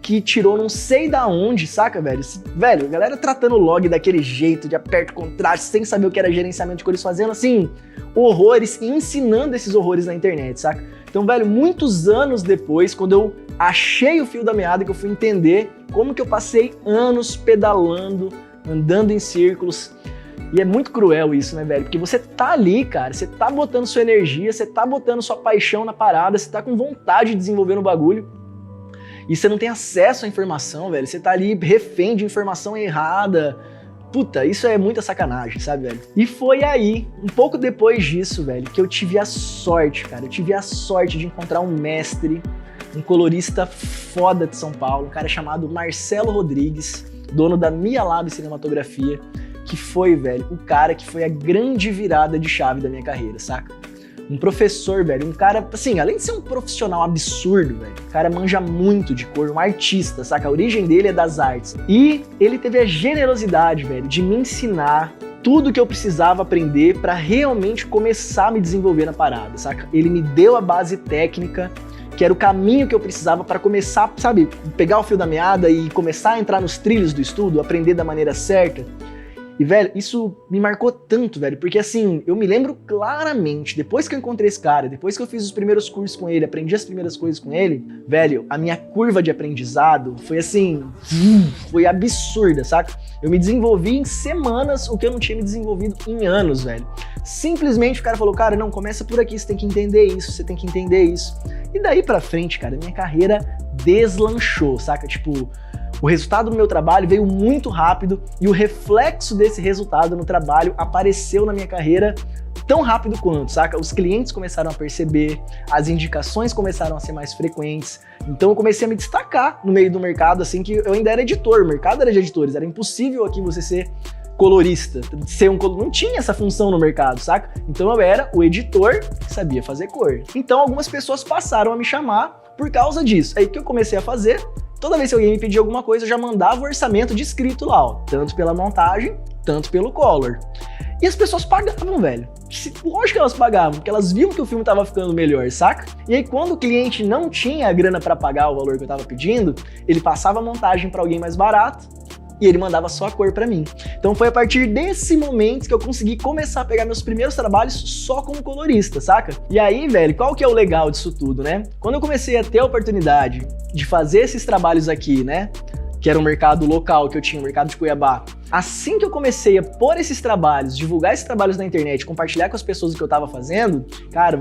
Speaker 14: que tirou não sei da onde, saca, velho? Velho, a galera tratando o log daquele jeito, de aperto contraste, sem saber o que era gerenciamento de cores, fazendo, assim, horrores e ensinando esses horrores na internet, saca? Então, velho, muitos anos depois, quando eu achei o fio da meada, que eu fui entender como que eu passei anos pedalando, andando em círculos. E é muito cruel isso, né, velho? Porque você tá ali, cara, você tá botando sua energia, você tá botando sua paixão na parada, você tá com vontade de desenvolver no bagulho. E você não tem acesso à informação, velho. Você tá ali refém de informação errada. Puta, isso é muita sacanagem, sabe, velho? E foi aí, um pouco depois disso, velho, que eu tive a sorte, cara. Eu tive a sorte de encontrar um mestre, um colorista foda de São Paulo, um cara chamado Marcelo Rodrigues, dono da Mia Lab Cinematografia, que foi, velho, o cara que foi a grande virada de chave da minha carreira, saca? Um professor, velho, um cara, assim, além de ser um profissional absurdo, velho, o cara manja muito de cor, um artista, saca? A origem dele é das artes. E ele teve a generosidade, velho, de me ensinar tudo que eu precisava aprender pra realmente começar a me desenvolver na parada, saca? Ele me deu a base técnica, que era o caminho que eu precisava pra começar, sabe, pegar o fio da meada e começar a entrar nos trilhos do estudo, aprender da maneira certa. E, velho, isso me marcou tanto, velho, porque, assim, eu me lembro claramente, depois que eu encontrei esse cara, depois que eu fiz os primeiros cursos com ele, aprendi as primeiras coisas com ele, velho, a minha curva de aprendizado foi, assim, foi absurda, saca? Eu me desenvolvi em semanas o que eu não tinha me desenvolvido em anos, velho. Simplesmente o cara falou, cara, não, começa por aqui, você tem que entender isso, você tem que entender isso. E daí pra frente, cara, minha carreira deslanchou, saca? Tipo, o resultado do meu trabalho veio muito rápido e o reflexo desse resultado no trabalho apareceu na minha carreira tão rápido quanto, saca? Os clientes começaram a perceber, as indicações começaram a ser mais frequentes, então eu comecei a me destacar no meio do mercado, assim, que eu ainda era editor, o mercado era de editores, era impossível aqui você ser colorista, não tinha essa função no mercado, saca? Então eu era o editor que sabia fazer cor. Então algumas pessoas passaram a me chamar por causa disso. Aí o que eu comecei a fazer? Toda vez que alguém me pedia alguma coisa, eu já mandava o orçamento descrito lá, ó, tanto pela montagem, tanto pelo color. E as pessoas pagavam, velho. Lógico que elas pagavam, porque elas viam que o filme tava ficando melhor, saca? E aí quando o cliente não tinha a grana pra pagar o valor que eu tava pedindo, ele passava a montagem pra alguém mais barato e ele mandava só a cor pra mim. Então foi a partir desse momento que eu consegui começar a pegar meus primeiros trabalhos só como colorista, saca? E aí, velho, qual que é o legal disso tudo, né? Quando eu comecei a ter a oportunidade de fazer esses trabalhos aqui, né? que era um mercado local que eu tinha, o mercado de Cuiabá. Assim que eu comecei a pôr esses trabalhos, divulgar esses trabalhos na internet, compartilhar com as pessoas o que eu tava fazendo, cara,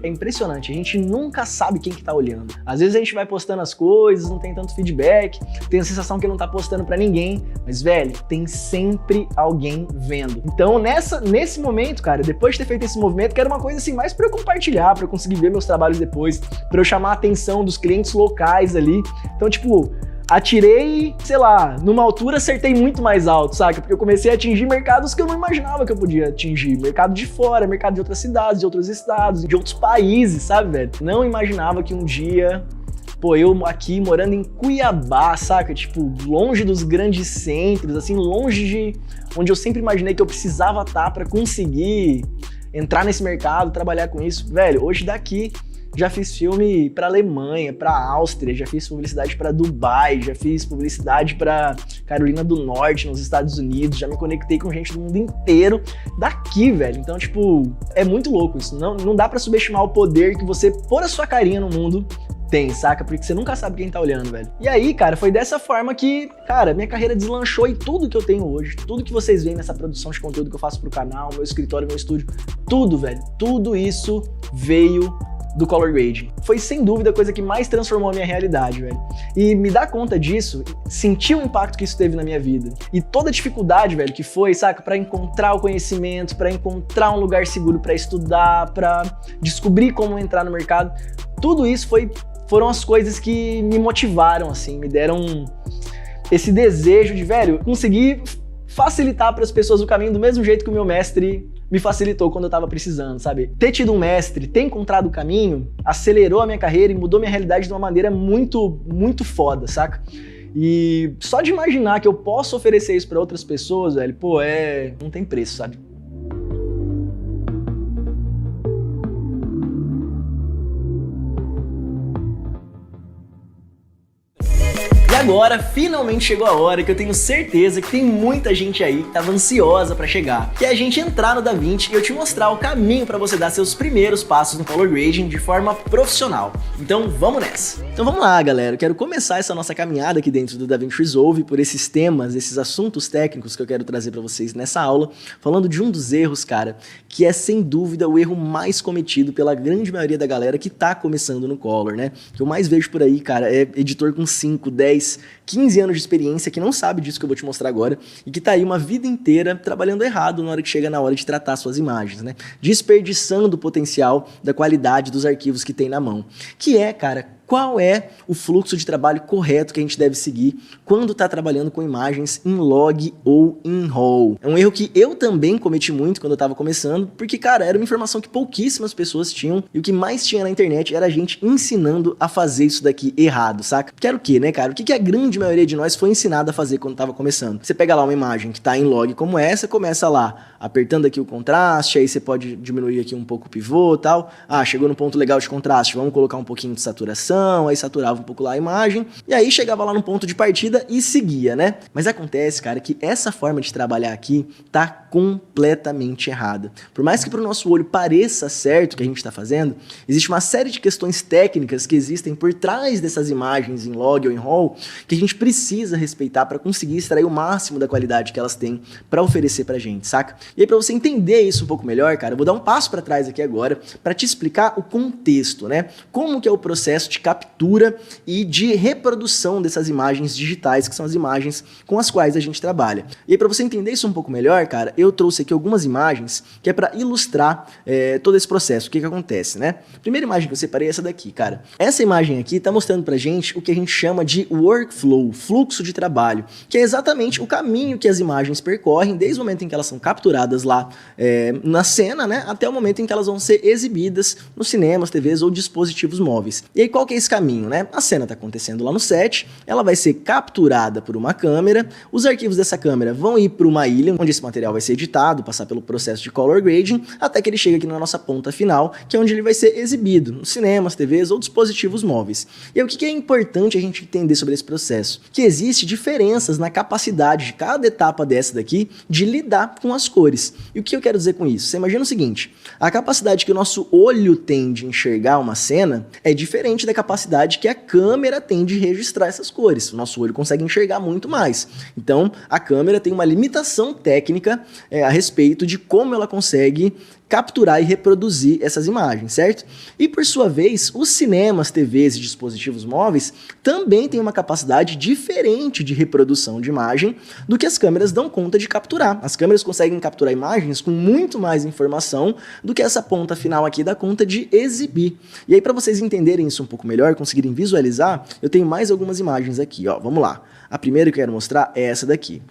Speaker 14: é impressionante. A gente nunca sabe quem que tá olhando. Às vezes a gente vai postando as coisas, não tem tanto feedback, tem a sensação que não tá postando pra ninguém, mas, velho, tem sempre alguém vendo. Então, nesse momento, cara, depois de ter feito esse movimento, que era uma coisa assim, mais pra eu compartilhar, pra eu conseguir ver meus trabalhos depois, pra eu chamar a atenção dos clientes locais ali. Então, tipo, atirei, sei lá, numa altura acertei muito mais alto, saca? Porque eu comecei a atingir mercados que eu não imaginava que eu podia atingir. Mercado de fora, mercado de outras cidades, de outros estados, de outros países, sabe, velho? Não imaginava que um dia, pô, eu aqui morando em Cuiabá, saca? Tipo, longe dos grandes centros, assim, longe de onde eu sempre imaginei que eu precisava estar pra conseguir entrar nesse mercado, trabalhar com isso. Velho, hoje daqui já fiz filme pra Alemanha, pra Áustria, já fiz publicidade pra Dubai, já fiz publicidade pra Carolina do Norte, nos Estados Unidos, já me conectei com gente do mundo inteiro daqui, velho. Então, tipo, é muito louco isso. Não dá pra subestimar o poder que você pôr a sua carinha no mundo tem, saca? Porque você nunca sabe quem tá olhando, velho. E aí, cara, foi dessa forma que, cara, minha carreira deslanchou e tudo que eu tenho hoje, tudo que vocês veem nessa produção de conteúdo que eu faço pro canal, meu escritório, meu estúdio, tudo, velho, tudo isso veio do color grading. Foi sem dúvida a coisa que mais transformou a minha realidade, velho. E me dar conta disso, sentir o impacto que isso teve na minha vida. E toda a dificuldade, velho, que foi, saca? Pra encontrar o conhecimento, pra encontrar um lugar seguro pra estudar, pra descobrir como entrar no mercado. Tudo isso foram as coisas que me motivaram, assim, me deram esse desejo de, velho, conseguir facilitar para as pessoas o caminho do mesmo jeito que o meu mestre me facilitou quando eu tava precisando, sabe? Ter tido um mestre, ter encontrado o caminho, acelerou a minha carreira e mudou minha realidade de uma maneira muito, muito foda, saca? E só de imaginar que eu posso oferecer isso para outras pessoas, velho, pô, não tem preço, sabe? E agora, finalmente chegou a hora que eu tenho certeza que tem muita gente aí que tava ansiosa pra chegar, que é a gente entrar no DaVinci e eu te mostrar o caminho pra você dar seus primeiros passos no color grading de forma profissional. Então vamos nessa! Então vamos lá, galera, eu quero começar essa nossa caminhada aqui dentro do DaVinci Resolve por esses temas, esses assuntos técnicos que eu quero trazer pra vocês nessa aula, falando de um dos erros, cara, que é sem dúvida o erro mais cometido pela grande maioria da galera que tá começando no color, né? O que eu mais vejo por aí, cara, é editor com 5, 10, 15 anos de experiência que não sabe disso que eu vou te mostrar agora e que tá aí uma vida inteira trabalhando errado na hora que chega na hora de tratar suas imagens, né? Desperdiçando o potencial da qualidade dos arquivos que tem na mão. Que é, cara, qual é o fluxo de trabalho correto que a gente deve seguir quando está trabalhando com imagens em log ou em RAW. É um erro que eu também cometi muito quando eu estava começando, porque, cara, era uma informação que pouquíssimas pessoas tinham e o que mais tinha na internet era a gente ensinando a fazer isso daqui errado, saca? Que era o quê, né, cara? O que a grande maioria de nós foi ensinado a fazer quando estava começando? Você pega lá uma imagem que está em log como essa, começa lá apertando aqui o contraste, aí você pode diminuir aqui um pouco o pivô e tal. Ah, chegou no ponto legal de contraste, vamos colocar um pouquinho de saturação, aí saturava um pouco lá a imagem, e aí chegava lá no ponto de partida e seguia, né? Mas acontece, cara, que essa forma de trabalhar aqui tá completamente errada. Por mais que pro nosso olho pareça certo o que a gente tá fazendo, existe uma série de questões técnicas que existem por trás dessas imagens em log ou em RAW que a gente precisa respeitar para conseguir extrair o máximo da qualidade que elas têm para oferecer pra gente, saca? E aí, para você entender isso um pouco melhor, cara, eu vou dar um passo para trás aqui agora para te explicar o contexto, né? Como que é o processo de captura e de reprodução dessas imagens digitais, que são as imagens com as quais a gente trabalha. E aí, para você entender isso um pouco melhor, cara, eu trouxe aqui algumas imagens que é para ilustrar todo esse processo, o que acontece, né? A primeira imagem que eu separei é essa daqui, cara. Essa imagem aqui tá mostrando pra gente o que a gente chama de workflow, fluxo de trabalho, que é exatamente o caminho que as imagens percorrem desde o momento em que elas são capturadas lá na cena, né, até o momento em que elas vão ser exibidas nos cinemas, TVs ou dispositivos móveis. E aí qual que é esse caminho, né? A cena tá acontecendo lá no set, ela vai ser capturada por uma câmera, os arquivos dessa câmera vão ir para uma ilha, onde esse material vai ser editado, passar pelo processo de color grading, até que ele chega aqui na nossa ponta final, que é onde ele vai ser exibido nos cinemas, TVs ou dispositivos móveis. E aí, o que é importante a gente entender sobre esse processo? Que existe diferenças na capacidade de cada etapa dessa daqui de lidar com as cores. E o que eu quero dizer com isso? Você imagina o seguinte, a capacidade que o nosso olho tem de enxergar uma cena é diferente da capacidade que a câmera tem de registrar essas cores. O nosso olho consegue enxergar muito mais. Então, a câmera tem uma limitação técnica a respeito de como ela consegue capturar e reproduzir essas imagens, certo? E por sua vez, os cinemas, TVs e dispositivos móveis também têm uma capacidade diferente de reprodução de imagem do que as câmeras dão conta de capturar. As câmeras conseguem capturar imagens com muito mais informação do que essa ponta final aqui dá conta de exibir. E aí, para vocês entenderem isso um pouco melhor, conseguirem visualizar, eu tenho mais algumas imagens aqui, ó. Vamos lá. A primeira que eu quero mostrar é essa daqui.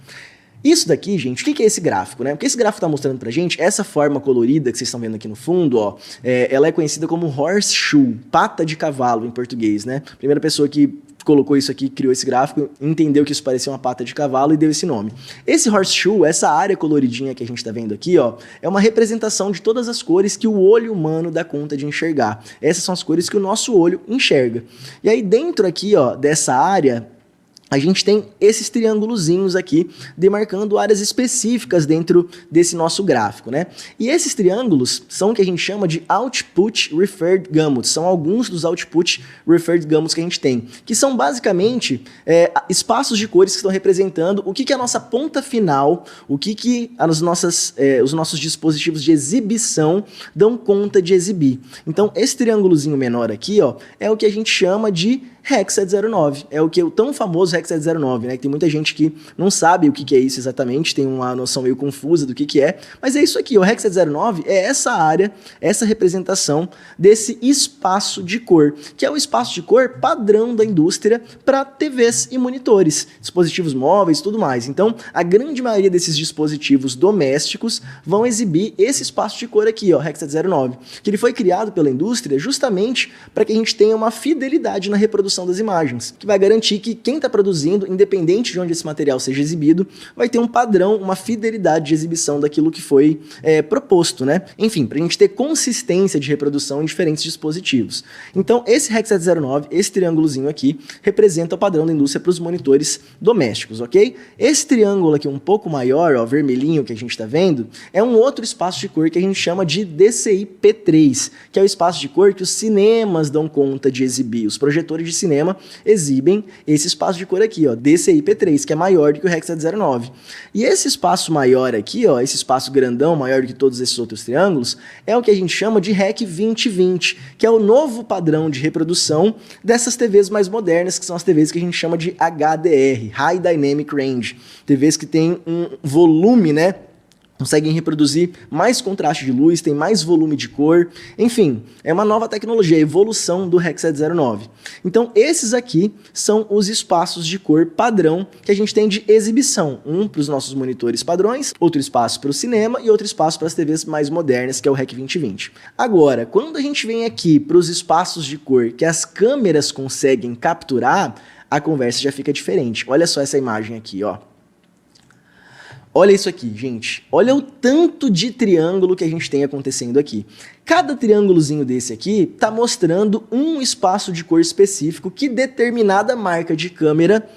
Speaker 14: Isso daqui, gente, o que é esse gráfico, né? O que esse gráfico está mostrando pra gente, essa forma colorida que vocês estão vendo aqui no fundo, ó, ela é conhecida como horseshoe, pata de cavalo em português, né? Primeira pessoa que colocou isso aqui, criou esse gráfico, entendeu que isso parecia uma pata de cavalo e deu esse nome. Esse horseshoe, essa área coloridinha que a gente está vendo aqui, ó, é uma representação de todas as cores que o olho humano dá conta de enxergar. Essas são as cores que o nosso olho enxerga. E aí dentro aqui, ó, dessa área, a gente tem esses triângulozinhos aqui, demarcando áreas específicas dentro desse nosso gráfico, né? E esses triângulos são o que a gente chama de Output Referred Gamuts. São alguns dos Output Referred Gamuts que a gente tem, que são basicamente espaços de cores que estão representando o que é a nossa ponta final, o que os nossos dispositivos de exibição dão conta de exibir. Então, esse triângulozinho menor aqui, ó, é o que a gente chama de Hexa09, é o que é o tão famoso Hexa09, né? Que tem muita gente que não sabe o que é isso exatamente, tem uma noção meio confusa do que é, mas é isso aqui, o Hexa09 é essa área, essa representação desse espaço de cor, que é o espaço de cor padrão da indústria para TVs e monitores, dispositivos móveis e tudo mais. Então, a grande maioria desses dispositivos domésticos vão exibir esse espaço de cor aqui, ó, Hexa09, que ele foi criado pela indústria justamente para que a gente tenha uma fidelidade na reprodução das imagens, que vai garantir que quem está produzindo, independente de onde esse material seja exibido, vai ter um padrão, uma fidelidade de exibição daquilo que foi proposto, né? Enfim, para a gente ter consistência de reprodução em diferentes dispositivos. Então, esse Hexa09, esse triângulozinho aqui, representa o padrão da indústria para os monitores domésticos, ok? Esse triângulo aqui um pouco maior, ó, vermelhinho que a gente está vendo, é um outro espaço de cor que a gente chama de DCI-P3, que é o espaço de cor que os cinemas dão conta de exibir, os projetores de cinema exibem esse espaço de cor aqui, ó, DCI-P3, que é maior do que o Hexa09. E esse espaço maior aqui, ó, esse espaço grandão, maior do que todos esses outros triângulos, é o que a gente chama de REC 2020, que é o novo padrão de reprodução dessas TVs mais modernas, que são as TVs que a gente chama de HDR, High Dynamic Range, TVs que tem um volume, né, conseguem reproduzir mais contraste de luz, tem mais volume de cor, enfim, é uma nova tecnologia, a evolução do Hexa09. Então, esses aqui são os espaços de cor padrão que a gente tem de exibição, um para os nossos monitores padrões, outro espaço para o cinema e outro espaço para as TVs mais modernas, que é o REC 2020. Agora, quando a gente vem aqui para os espaços de cor que as câmeras conseguem capturar, a conversa já fica diferente. Olha só essa imagem aqui, ó. Olha isso aqui, gente. Olha o tanto de triângulo que a gente tem acontecendo aqui. Cada triângulozinho desse aqui está mostrando um espaço de cor específico que determinada marca de câmera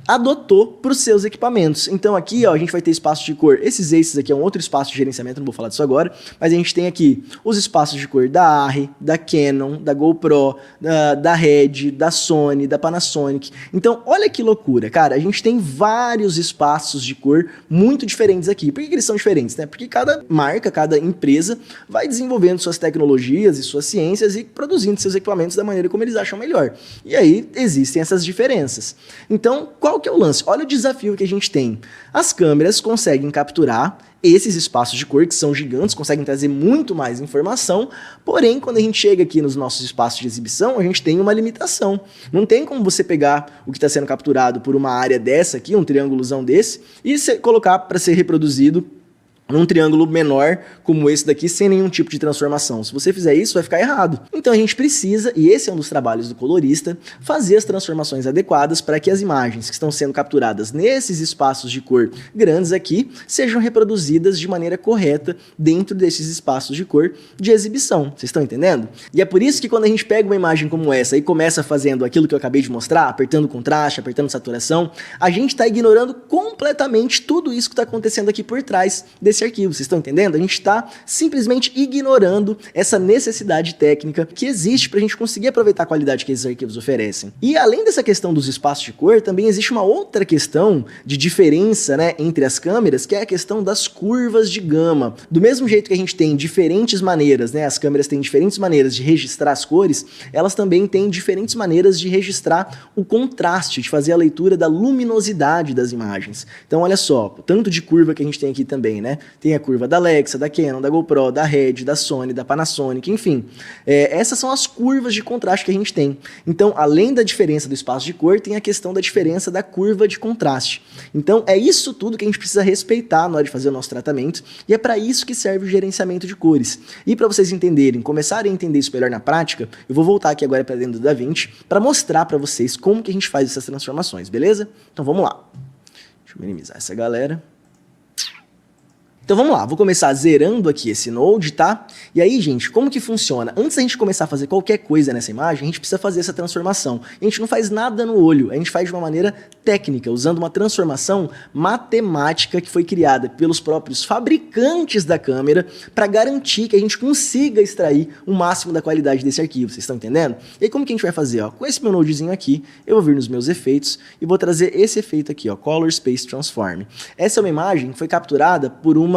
Speaker 14: adotou para os seus equipamentos. Então aqui, ó, a gente vai ter espaço de cor, esses aqui é um outro espaço de gerenciamento, não vou falar disso agora, mas a gente tem aqui os espaços de cor da Arri, da Canon, da GoPro, da Red, da Sony, da Panasonic. Então olha que loucura, cara, a gente tem vários espaços de cor muito diferentes aqui. Por que eles são diferentes, né? Porque cada marca, cada empresa vai desenvolvendo suas tecnologias e suas ciências e produzindo seus equipamentos da maneira como eles acham melhor. E aí existem essas diferenças. Então, qual que é o lance? Olha o desafio que a gente tem. As câmeras conseguem capturar esses espaços de cor que são gigantes, conseguem trazer muito mais informação, porém, quando a gente chega aqui nos nossos espaços de exibição, a gente tem uma limitação. Não tem como você pegar o que está sendo capturado por uma área dessa aqui, um triângulozão desse, e colocar para ser reproduzido num triângulo menor como esse daqui, sem nenhum tipo de transformação. Se você fizer isso, vai ficar errado. Então a gente precisa, e esse é um dos trabalhos do colorista, fazer as transformações adequadas para que as imagens que estão sendo capturadas nesses espaços de cor grandes aqui sejam reproduzidas de maneira correta dentro desses espaços de cor de exibição. Vocês estão entendendo? E é por isso que quando a gente pega uma imagem como essa e começa fazendo aquilo que eu acabei de mostrar, apertando contraste, apertando saturação, a gente está ignorando completamente tudo isso que está acontecendo aqui por trás desse desse arquivo, vocês estão entendendo? A gente está simplesmente ignorando essa necessidade técnica que existe para a gente conseguir aproveitar a qualidade que esses arquivos oferecem. E além dessa questão dos espaços de cor, também existe uma outra questão de diferença, né, entre as câmeras, que é a questão das curvas de gama. Do mesmo jeito que a gente tem diferentes maneiras, né, as câmeras têm diferentes maneiras de registrar as cores, elas também têm diferentes maneiras de registrar o contraste, de fazer a leitura da luminosidade das imagens. Então olha só, o tanto de curva que a gente tem aqui também, né? Tem a curva da Alexa, da Canon, da GoPro, da Red, da Sony, da Panasonic, enfim. Essas são as curvas de contraste que a gente tem. Então, além da diferença do espaço de cor, tem a questão da diferença da curva de contraste. Então, é isso tudo que a gente precisa respeitar na hora de fazer o nosso tratamento, e é para isso que serve o gerenciamento de cores. E para vocês entenderem, começarem a entender isso melhor na prática, eu vou voltar aqui agora para dentro do DaVinci para mostrar para vocês como que a gente faz essas transformações, beleza? Então vamos lá. Deixa eu minimizar essa galera. Então vamos lá, vou começar zerando aqui esse Node, tá? E aí, gente, como que funciona? Antes da gente começar a fazer qualquer coisa nessa imagem, a gente precisa fazer essa transformação. A gente não faz nada no olho, a gente faz de uma maneira técnica, usando uma transformação matemática que foi criada pelos próprios fabricantes da câmera para garantir que a gente consiga extrair o máximo da qualidade desse arquivo, vocês estão entendendo? E aí como que a gente vai fazer? Ó, com esse meu Nodezinho aqui, eu vou vir nos meus efeitos e vou trazer esse efeito aqui, ó, Color Space Transform. Essa é uma imagem que foi capturada por uma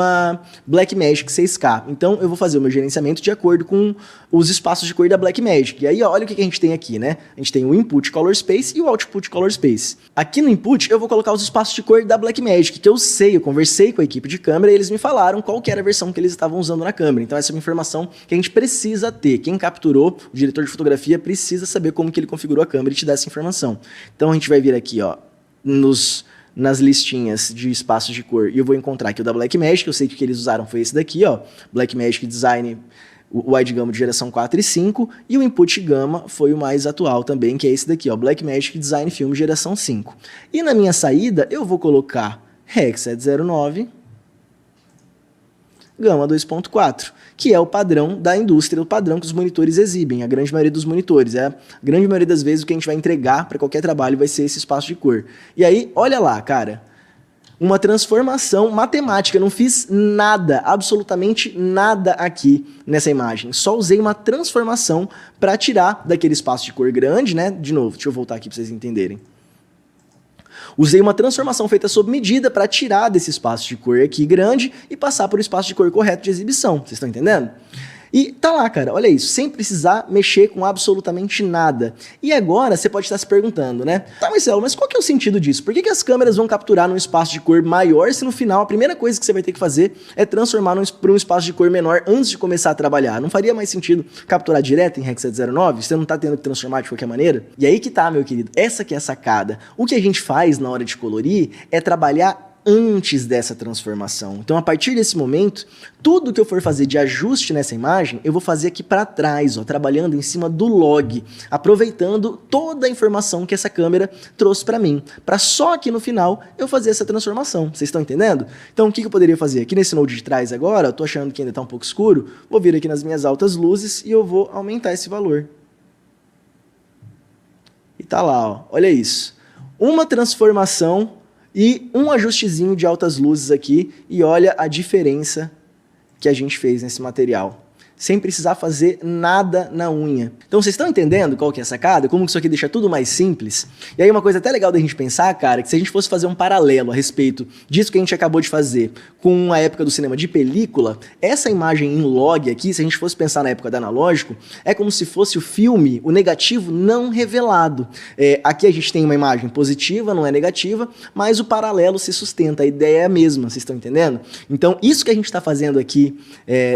Speaker 14: Blackmagic 6K. Então eu vou fazer o meu gerenciamento de acordo com os espaços de cor da Blackmagic. E aí, ó, olha o que a gente tem aqui, né? A gente tem o Input Color Space e o Output Color Space. Aqui no Input eu vou colocar os espaços de cor da Blackmagic, que eu sei, eu conversei com a equipe de câmera e eles me falaram qual que era a versão que eles estavam usando na câmera. Então essa é uma informação que a gente precisa ter. Quem capturou, o diretor de fotografia, precisa saber como que ele configurou a câmera e te dar essa informação. Então a gente vai vir aqui, ó, nas listinhas de espaços de cor, e eu vou encontrar aqui o da Blackmagic, eu sei que o que eles usaram foi esse daqui, ó, Blackmagic Design, o Wide Gamma de geração 4 e 5, e o Input Gamma foi o mais atual também, que é esse daqui, ó, Blackmagic Design Film geração 5. E na minha saída, eu vou colocar Rec 709, Gama 2.4, que é o padrão da indústria, o padrão que os monitores exibem, a grande maioria dos monitores. A grande maioria das vezes o que a gente vai entregar para qualquer trabalho vai ser esse espaço de cor. E aí, olha lá, cara, uma transformação matemática, eu não fiz nada, absolutamente nada aqui nessa imagem, só usei uma transformação para tirar daquele espaço de cor grande, né? De novo, deixa eu voltar aqui para vocês entenderem. Usei uma transformação feita sob medida para tirar desse espaço de cor aqui grande e passar para o espaço de cor correto de exibição. Vocês estão entendendo? E tá lá, cara, olha isso, sem precisar mexer com absolutamente nada. E agora você pode estar se perguntando, né? Tá, Marcelo, mas qual que é o sentido disso? Por que as câmeras vão capturar num espaço de cor maior se no final a primeira coisa que você vai ter que fazer é transformar para um espaço de cor menor antes de começar a trabalhar? Não faria mais sentido capturar direto em Rec 709? Você não tá tendo que transformar de qualquer maneira? E aí que tá, meu querido, essa que é a sacada. O que a gente faz na hora de colorir é trabalhar antes dessa transformação. Então, a partir desse momento, tudo que eu for fazer de ajuste nessa imagem, eu vou fazer aqui para trás, ó, trabalhando em cima do log, aproveitando toda a informação que essa câmera trouxe para mim, para só aqui no final eu fazer essa transformação. Vocês estão entendendo? Então, o que eu poderia fazer? Aqui nesse Node de trás agora, eu tô achando que ainda está um pouco escuro, vou vir aqui nas minhas altas luzes e eu vou aumentar esse valor. E tá lá, ó, olha isso. Uma transformação e um ajustezinho de altas luzes aqui, e olha a diferença que a gente fez nesse material, sem precisar fazer nada na unha. Então vocês estão entendendo qual que é a sacada? Como que isso aqui deixa tudo mais simples? E aí uma coisa até legal da gente pensar, cara, que se a gente fosse fazer um paralelo a respeito disso que a gente acabou de fazer com a época do cinema de película, essa imagem em log aqui, se a gente fosse pensar na época do analógico, é como se fosse o filme, o negativo não revelado. Aqui a gente tem uma imagem positiva, não é negativa, mas o paralelo se sustenta, a ideia é a mesma, vocês estão entendendo? Então isso que a gente está fazendo aqui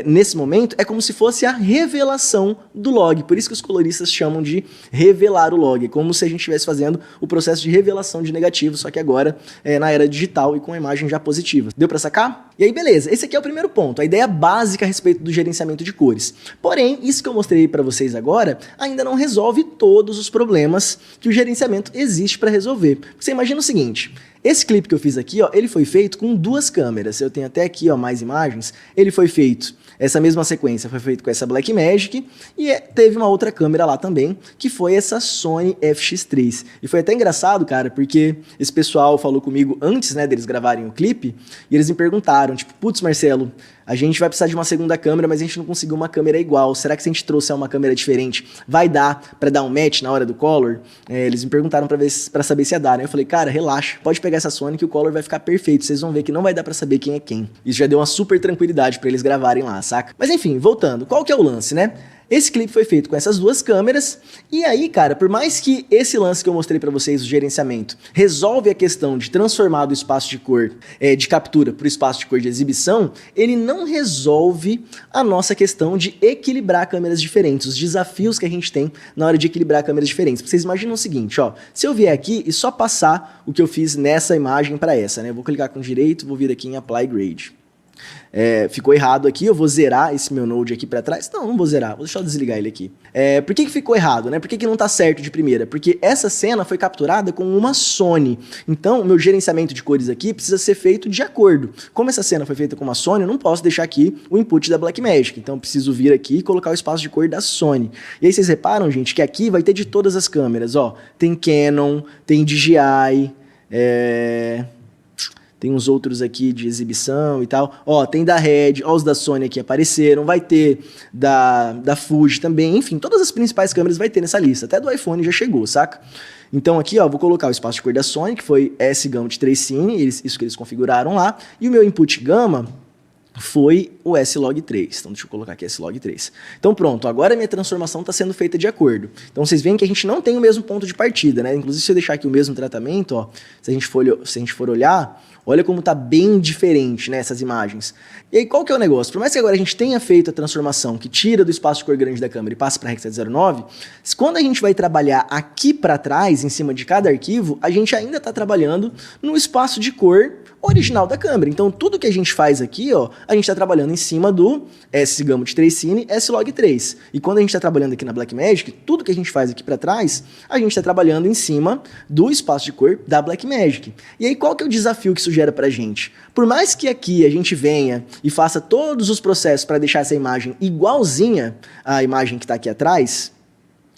Speaker 14: nesse momento é como se fosse a revelação do log, por isso que os coloristas chamam de revelar o log, como se a gente estivesse fazendo o processo de revelação de negativo, só que agora na era digital e com a imagem já positiva. Deu para sacar? E aí beleza, esse aqui é o primeiro ponto, a ideia básica a respeito do gerenciamento de cores. Porém, isso que eu mostrei para vocês agora ainda não resolve todos os problemas que o gerenciamento existe para resolver. Você imagina o seguinte, Esse clipe que eu fiz aqui, ó, ele foi feito com 2 câmeras. Eu tenho até aqui, ó, mais imagens. Ele foi feito, essa mesma sequência foi feito com essa Blackmagic e teve uma outra câmera lá também, que foi essa Sony FX3. E foi até engraçado, cara, porque esse pessoal falou comigo antes, né, deles gravarem o clipe, e eles me perguntaram, tipo, putz, Marcelo, a gente vai precisar de uma segunda câmera, mas a gente não conseguiu uma câmera igual. Será que se a gente trouxer uma câmera diferente, vai dar pra dar um match na hora do color? Eles me perguntaram pra saber se ia dar, né? Eu falei, cara, relaxa, pode pegar essa Sony que o color vai ficar perfeito. Vocês vão ver que não vai dar pra saber quem é quem. Isso já deu uma super tranquilidade pra eles gravarem lá, saca? Mas enfim, voltando, qual que é o lance, né? Esse clipe foi feito com essas 2 câmeras, e aí, cara, por mais que esse lance que eu mostrei pra vocês, o gerenciamento, resolve a questão de transformar do espaço de cor de captura pro espaço de cor de exibição, ele não resolve a nossa questão de equilibrar câmeras diferentes, os desafios que a gente tem na hora de equilibrar câmeras diferentes. Vocês imaginam o seguinte, ó, se eu vier aqui e só passar o que eu fiz nessa imagem pra essa, né, eu vou clicar com direito, vou vir aqui em Apply Grade. Ficou errado aqui, eu vou zerar esse meu node aqui pra trás. Não vou zerar, vou deixar eu desligar ele aqui. Por que ficou errado, né? Por que não tá certo de primeira? Porque essa cena foi capturada com uma Sony. Então, o meu gerenciamento de cores aqui precisa ser feito de acordo. Como essa cena foi feita com uma Sony, eu não posso deixar aqui o input da Blackmagic. Então, eu preciso vir aqui e colocar o espaço de cor da Sony. E aí, vocês reparam, gente, que aqui vai ter de todas as câmeras, ó. Tem Canon, tem DJI, tem uns outros aqui de exibição e tal. Ó, tem da Red, ó, os da Sony aqui apareceram. Vai ter da Fuji também. Enfim, todas as principais câmeras vai ter nessa lista. Até do iPhone já chegou, saca? Então aqui, ó, vou colocar o espaço de cor da Sony, que foi S-Gamut 3 Cine, isso que eles configuraram lá. E o meu input gama foi o S-Log3. Então deixa eu colocar aqui S-Log3. Então pronto, agora a minha transformação está sendo feita de acordo. Então vocês veem que a gente não tem o mesmo ponto de partida, né? Inclusive se eu deixar aqui o mesmo tratamento, ó, se a gente for olhar, olha como tá bem diferente, né, essas imagens. E aí qual que é o negócio? Por mais que agora a gente tenha feito a transformação que tira do espaço de cor grande da câmera e passa para a Rec 709, quando a gente vai trabalhar aqui para trás, em cima de cada arquivo, a gente ainda está trabalhando no espaço de cor original da câmera. Então tudo que a gente faz aqui, ó, a gente está trabalhando em cima do S-Gamut 3 Cine, S-Log3. E quando a gente está trabalhando aqui na Blackmagic, tudo que a gente faz aqui para trás, a gente está trabalhando em cima do espaço de cor da Blackmagic. E aí qual que é o desafio que isso gera pra gente? Por mais que aqui a gente venha e faça todos os processos para deixar essa imagem igualzinha à imagem que está aqui atrás,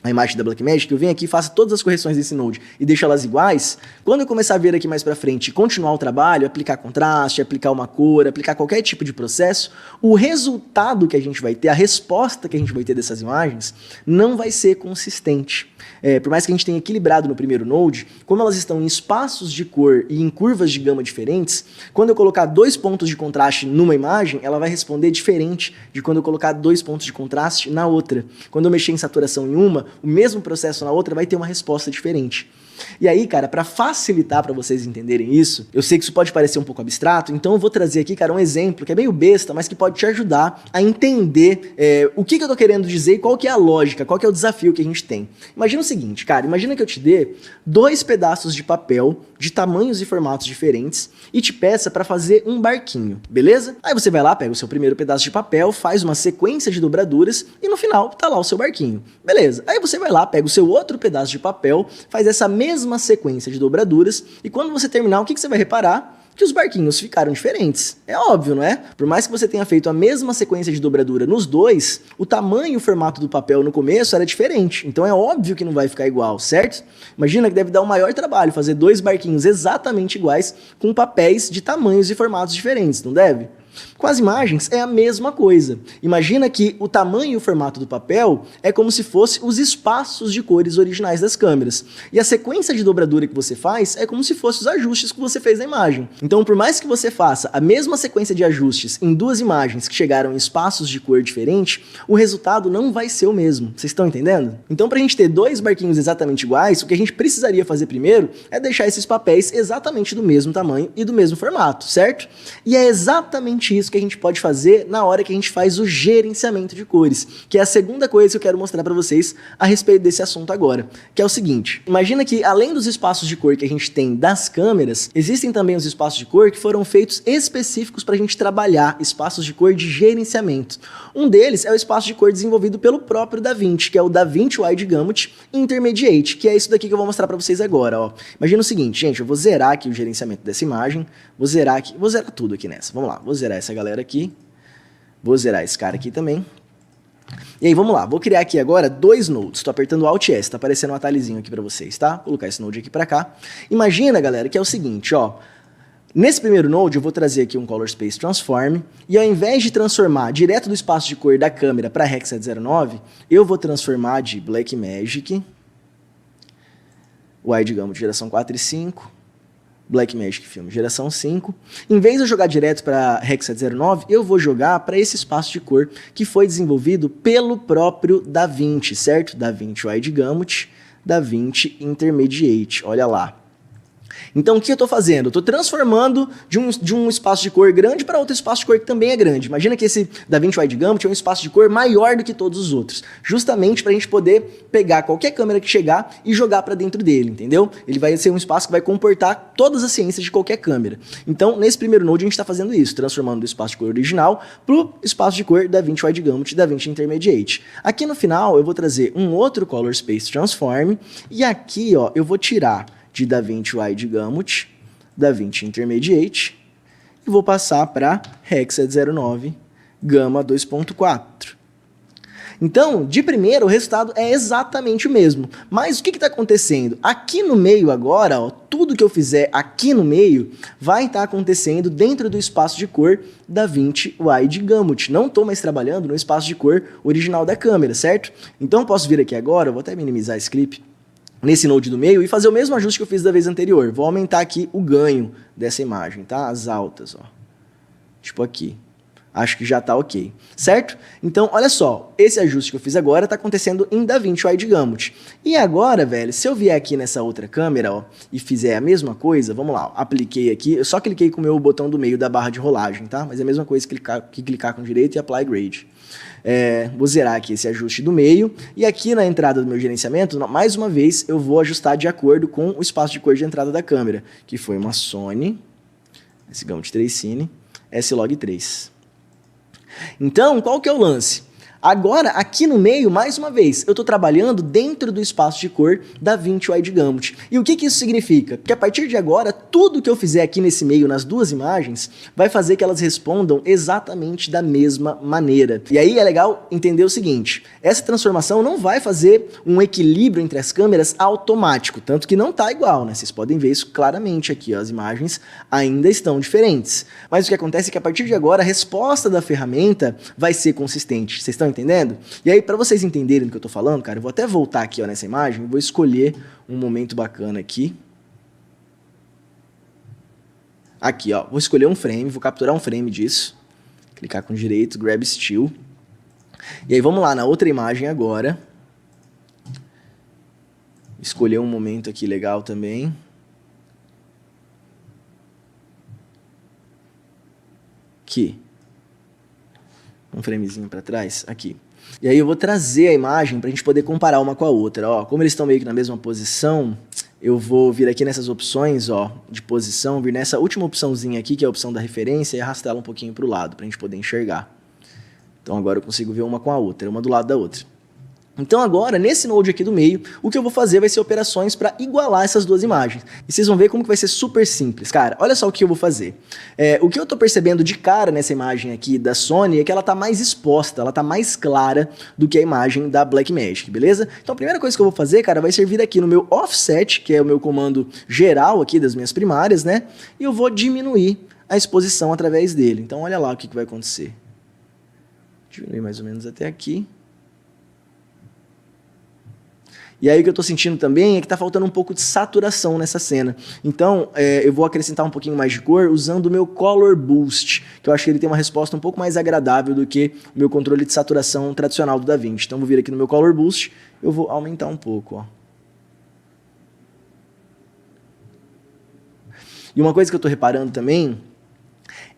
Speaker 14: a imagem da Blackmagic, eu venho aqui e faço todas as correções desse node e deixo elas iguais, quando eu começar a ver aqui mais pra frente e continuar o trabalho, aplicar contraste, aplicar uma cor, aplicar qualquer tipo de processo, o resultado que a gente vai ter, a resposta que a gente vai ter dessas imagens, não vai ser consistente. Por mais que a gente tenha equilibrado no primeiro node, como elas estão em espaços de cor e em curvas de gama diferentes, quando eu colocar 2 pontos de contraste numa imagem, ela vai responder diferente de quando eu colocar 2 pontos de contraste na outra. Quando eu mexer em saturação em uma, o mesmo processo na outra vai ter uma resposta diferente. E aí, cara, para facilitar para vocês entenderem isso, eu sei que isso pode parecer um pouco abstrato, então eu vou trazer aqui, cara, um exemplo que é meio besta, mas que pode te ajudar a entender o que eu tô querendo dizer e qual que é a lógica, qual que é o desafio que a gente tem. Imagina o seguinte, cara, imagina que eu te dê 2 pedaços de papel de tamanhos e formatos diferentes e te peça para fazer um barquinho, beleza? Aí você vai lá, pega o seu primeiro pedaço de papel, faz uma sequência de dobraduras e no final tá lá o seu barquinho, beleza? Aí você vai lá, pega o seu outro pedaço de papel, faz essa mesma sequência de dobraduras e quando você terminar, o que você vai reparar? Que os barquinhos ficaram diferentes. É óbvio, não é? Por mais que você tenha feito a mesma sequência de dobradura nos dois, o tamanho e o formato do papel no começo era diferente. Então é óbvio que não vai ficar igual, certo? Imagina que deve dar um maior trabalho fazer 2 barquinhos exatamente iguais com papéis de tamanhos e formatos diferentes, não deve? Com as imagens é a mesma coisa. Imagina que o tamanho e o formato do papel é como se fosse os espaços de cores originais das câmeras. E a sequência de dobradura que você faz é como se fosse os ajustes que você fez na imagem. Então, por mais que você faça a mesma sequência de ajustes em 2 imagens que chegaram em espaços de cor diferente, o resultado não vai ser o mesmo. Vocês estão entendendo? Então, pra gente ter 2 barquinhos exatamente iguais, o que a gente precisaria fazer primeiro é deixar esses papéis exatamente do mesmo tamanho e do mesmo formato, certo? E é exatamente exatamente isso que a gente pode fazer na hora que a gente faz o gerenciamento de cores, que é a segunda coisa que eu quero mostrar para vocês a respeito desse assunto agora, que é o seguinte: imagina que além dos espaços de cor que a gente tem das câmeras, existem também os espaços de cor que foram feitos específicos para a gente trabalhar, espaços de cor de gerenciamento. Um deles é o espaço de cor desenvolvido pelo próprio DaVinci, que é o DaVinci Wide Gamut Intermediate, que é isso daqui que eu vou mostrar para vocês agora, ó. Imagina o seguinte, gente, eu vou zerar aqui o gerenciamento dessa imagem, vou zerar tudo aqui nessa. Vamos lá, vou zerar essa galera aqui, vou zerar esse cara aqui também. E aí, vamos lá, vou criar aqui agora 2 nodes, tô apertando Alt S, tá aparecendo um atalhozinho aqui pra vocês, tá? Vou colocar esse node aqui pra cá. Imagina, galera, que é o seguinte, ó, nesse primeiro node eu vou trazer aqui um Color Space Transform, e ao invés de transformar direto do espaço de cor da câmera para Hexad 09, eu vou transformar de Blackmagic, Wide Gamut geração 4 e 5, Blackmagic Film geração 5. Em vez de eu jogar direto para Hexad 09, eu vou jogar para esse espaço de cor que foi desenvolvido pelo próprio DaVinci, certo? DaVinci Wide Gamut, DaVinci Intermediate, olha lá. Então, o que eu estou fazendo? Eu estou transformando de um espaço de cor grande para outro espaço de cor que também é grande. Imagina que esse DaVinci Wide Gamut é um espaço de cor maior do que todos os outros, justamente para a gente poder pegar qualquer câmera que chegar e jogar para dentro dele, entendeu? Ele vai ser um espaço que vai comportar todas as ciências de qualquer câmera. Então, nesse primeiro node, a gente está fazendo isso, transformando do espaço de cor original para o espaço de cor DaVinci Wide Gamut e DaVinci Intermediate. Aqui no final, eu vou trazer um outro Color Space Transform, e aqui, ó, eu vou tirar de DaVinci Wide Gamut, DaVinci Intermediate, e vou passar para Hexad 09 Gamma 2.4. Então, de primeiro, o resultado é exatamente o mesmo. Mas o que está acontecendo? Aqui no meio agora, ó, tudo que eu fizer aqui no meio vai estar acontecendo dentro do espaço de cor DaVinci Wide Gamut. Não estou mais trabalhando no espaço de cor original da câmera, certo? Então, eu posso vir aqui agora, vou até minimizar esse clipe, nesse node do meio, e fazer o mesmo ajuste que eu fiz da vez anterior. Vou aumentar aqui o ganho dessa imagem, tá? As altas, ó. Tipo aqui. Acho que já tá ok, certo? Então, olha só, esse ajuste que eu fiz agora tá acontecendo em DaVinci Wide Gamut. E agora, velho, se eu vier aqui nessa outra câmera, ó, e fizer a mesma coisa, vamos lá, ó, apliquei aqui, eu só cliquei com o meu botão do meio da barra de rolagem, tá? Mas é a mesma coisa que clicar com direito e Apply Grade. Vou zerar aqui esse ajuste do meio, e aqui na entrada do meu gerenciamento, mais uma vez, eu vou ajustar de acordo com o espaço de cor de entrada da câmera, que foi uma Sony, S-Gamut 3 Cine, S-Log 3. Então, qual que é o lance? Agora, aqui no meio, mais uma vez, eu estou trabalhando dentro do espaço de cor DaVinci Wide Gamut. E o que isso significa? Que a partir de agora, tudo que eu fizer aqui nesse meio, nas duas imagens, vai fazer que elas respondam exatamente da mesma maneira. E aí é legal entender o seguinte, essa transformação não vai fazer um equilíbrio entre as câmeras automático, tanto que não está igual, né? Vocês podem ver isso claramente aqui, ó, as imagens ainda estão diferentes. Mas o que acontece é que a partir de agora, a resposta da ferramenta vai ser consistente. Vocês estão entendendo? E aí, para vocês entenderem do que eu tô falando, cara, eu vou até voltar aqui, ó, nessa imagem, vou escolher um momento bacana aqui. Aqui, ó, vou escolher um frame, vou capturar um frame disso. Clicar com direito, Grab Still. E aí, vamos lá, na outra imagem agora. Escolher um momento aqui legal também. Aqui. Um framezinho para trás, aqui. E aí eu vou trazer a imagem para a gente poder comparar uma com a outra. Ó, como eles estão meio que na mesma posição, eu vou vir aqui nessas opções, ó, de posição, vir nessa última opçãozinha aqui, que é a opção da referência, e arrastar ela um pouquinho para o lado, para a gente poder enxergar. Então agora eu consigo ver uma com a outra, uma do lado da outra. Então agora, nesse node aqui do meio, o que eu vou fazer vai ser operações para igualar essas duas imagens. E vocês vão ver como que vai ser super simples. Cara, olha só o que eu vou fazer. O que eu tô percebendo de cara nessa imagem aqui da Sony é que ela tá mais exposta, ela tá mais clara do que a imagem da Blackmagic, beleza? Então a primeira coisa que eu vou fazer, cara, vai ser vir aqui no meu Offset, que é o meu comando geral aqui das minhas primárias, né? E eu vou diminuir a exposição através dele. Então olha lá o que vai acontecer. Diminuir mais ou menos até aqui. E aí o que eu tô sentindo também é que tá faltando um pouco de saturação nessa cena. Então, eu vou acrescentar um pouquinho mais de cor usando o meu Color Boost, que eu acho que ele tem uma resposta um pouco mais agradável do que o meu controle de saturação tradicional do DaVinci. Então, vou vir aqui no meu Color Boost, eu vou aumentar um pouco, ó. E uma coisa que eu tô reparando também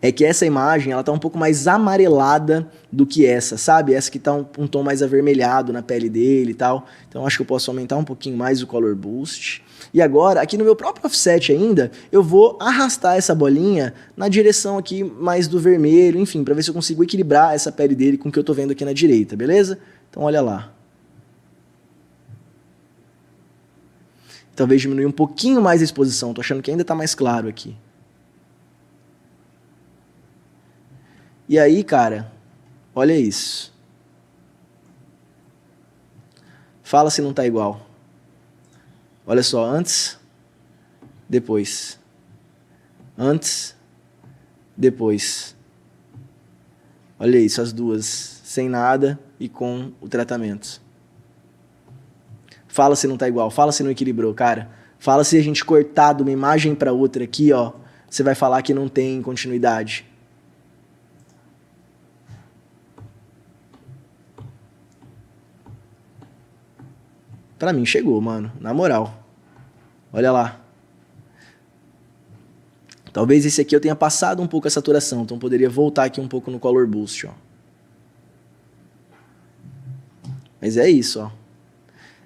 Speaker 14: é que essa imagem, ela tá um pouco mais amarelada do que essa, sabe? Essa que tá um tom mais avermelhado na pele dele e tal. Então acho que eu posso aumentar um pouquinho mais o Color Boost. E agora, aqui no meu próprio offset ainda, eu vou arrastar essa bolinha na direção aqui mais do vermelho, enfim, para ver se eu consigo equilibrar essa pele dele com o que eu tô vendo aqui na direita, beleza? Então olha lá. Talvez diminuir um pouquinho mais a exposição, tô achando que ainda tá mais claro aqui. E aí, cara, olha isso. Fala se não tá igual. Olha só, antes, depois. Antes, depois. Olha isso, as duas, sem nada e com o tratamento. Fala se não tá igual, fala se não equilibrou, cara. Fala se a gente cortar de uma imagem para outra aqui, ó, você vai falar que não tem continuidade. Pra mim chegou, mano, na moral. Olha lá. Talvez esse aqui eu tenha passado um pouco a saturação, então poderia voltar aqui um pouco no Color Boost, ó. Mas é isso, ó.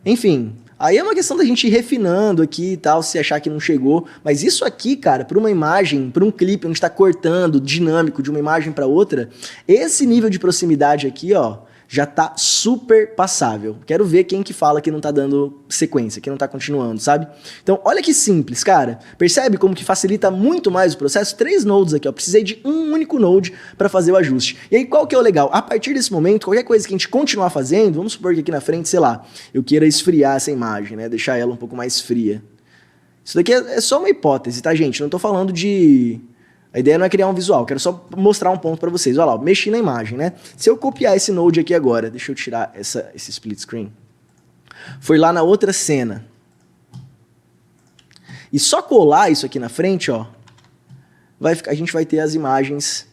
Speaker 14: Enfim, aí é uma questão da gente ir refinando aqui e tal, se achar que não chegou. Mas isso aqui, cara, para uma imagem, para um clipe onde está cortando, dinâmico, de uma imagem para outra, esse nível de proximidade aqui, ó, já tá super passável. Quero ver quem que fala que não tá dando sequência, que não tá continuando, sabe? Então, olha que simples, cara. Percebe como que facilita muito mais o processo? 3 nodes aqui, ó. Precisei de um único node para fazer o ajuste. E aí, qual que é o legal? A partir desse momento, qualquer coisa que a gente continuar fazendo, vamos supor que aqui na frente, sei lá, eu queira esfriar essa imagem, né? Deixar ela um pouco mais fria. Isso daqui é só uma hipótese, tá, gente? Não tô falando de... A ideia não é criar um visual, quero só mostrar um ponto para vocês. Olha lá, eu mexi na imagem, né? Se eu copiar esse node aqui agora, deixa eu tirar esse split screen. Foi lá na outra cena. E só colar isso aqui na frente, ó, a gente vai ter as imagens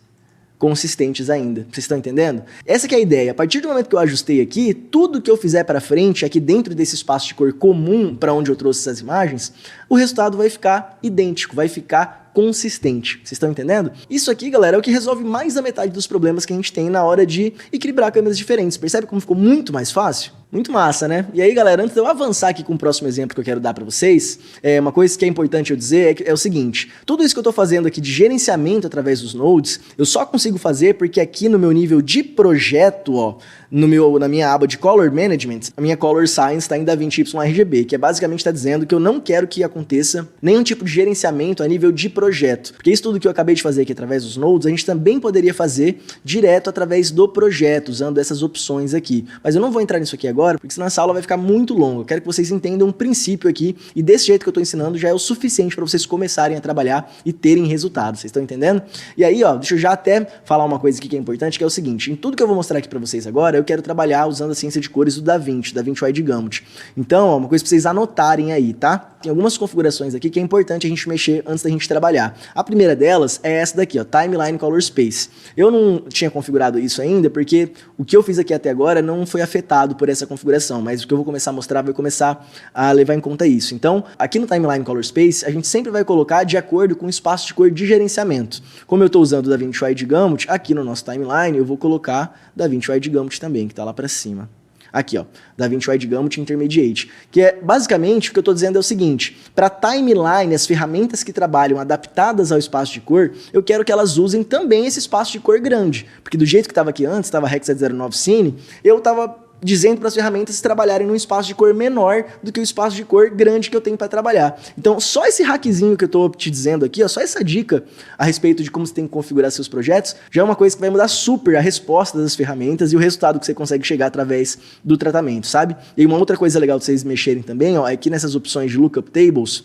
Speaker 14: consistentes ainda. Vocês estão entendendo? Essa que é a ideia. A partir do momento que eu ajustei aqui, tudo que eu fizer para frente, aqui dentro desse espaço de cor comum para onde eu trouxe essas imagens, o resultado vai ficar idêntico, vai ficar consistente. Vocês estão entendendo? Isso aqui, galera, é o que resolve mais da metade dos problemas que a gente tem na hora de equilibrar câmeras diferentes. Percebe como ficou muito mais fácil? Muito massa, né? E aí, galera, antes de eu avançar aqui com o próximo exemplo que eu quero dar para vocês, uma coisa que é importante eu dizer é o seguinte, tudo isso que eu tô fazendo aqui de gerenciamento através dos nodes, eu só consigo fazer porque aqui no meu nível de projeto, ó, na minha aba de Color Management, a minha Color Science está em DaVinci YRGB, que basicamente está dizendo que eu não quero que aconteça nenhum tipo de gerenciamento a nível de projeto. Porque isso tudo que eu acabei de fazer aqui através dos nodes, a gente também poderia fazer direto através do projeto, usando essas opções aqui. Mas eu não vou entrar nisso aqui agora, porque senão essa aula vai ficar muito longa. Eu quero que vocês entendam um princípio aqui, e desse jeito que eu estou ensinando já é o suficiente para vocês começarem a trabalhar e terem resultados. Vocês estão entendendo? E aí, ó, deixa eu já até falar uma coisa aqui que é importante, que é o seguinte, em tudo que eu vou mostrar aqui para vocês agora, eu quero trabalhar usando a ciência de cores do DaVinci Wide Gamut. Então, ó, uma coisa para vocês anotarem aí, tá? Tem algumas configurações aqui que é importante a gente mexer antes da gente trabalhar. A primeira delas é essa daqui, ó, Timeline Color Space. Eu não tinha configurado isso ainda, porque o que eu fiz aqui até agora não foi afetado por essa configuração, mas o que eu vou começar a mostrar vai começar a levar em conta isso. Então, aqui no Timeline Color Space, a gente sempre vai colocar de acordo com o espaço de cor de gerenciamento. Como eu estou usando o DaVinci Wide Gamut, aqui no nosso Timeline eu vou colocar DaVinci Wide Gamut também, que está lá para cima. Aqui, ó, DaVinci Wide Gamut Intermediate, que é basicamente o que eu estou dizendo é o seguinte, para timeline, as ferramentas que trabalham adaptadas ao espaço de cor, eu quero que elas usem também esse espaço de cor grande, porque do jeito que estava aqui antes, estava Hex 09 Cine, eu estava dizendo para as ferramentas trabalharem num espaço de cor menor do que o espaço de cor grande que eu tenho para trabalhar. Então, só esse hackzinho que eu estou te dizendo aqui, ó, só essa dica a respeito de como você tem que configurar seus projetos, já é uma coisa que vai mudar super a resposta das ferramentas e o resultado que você consegue chegar através do tratamento, sabe? E uma outra coisa legal de vocês mexerem também, ó, é aqui nessas opções de Lookup Tables,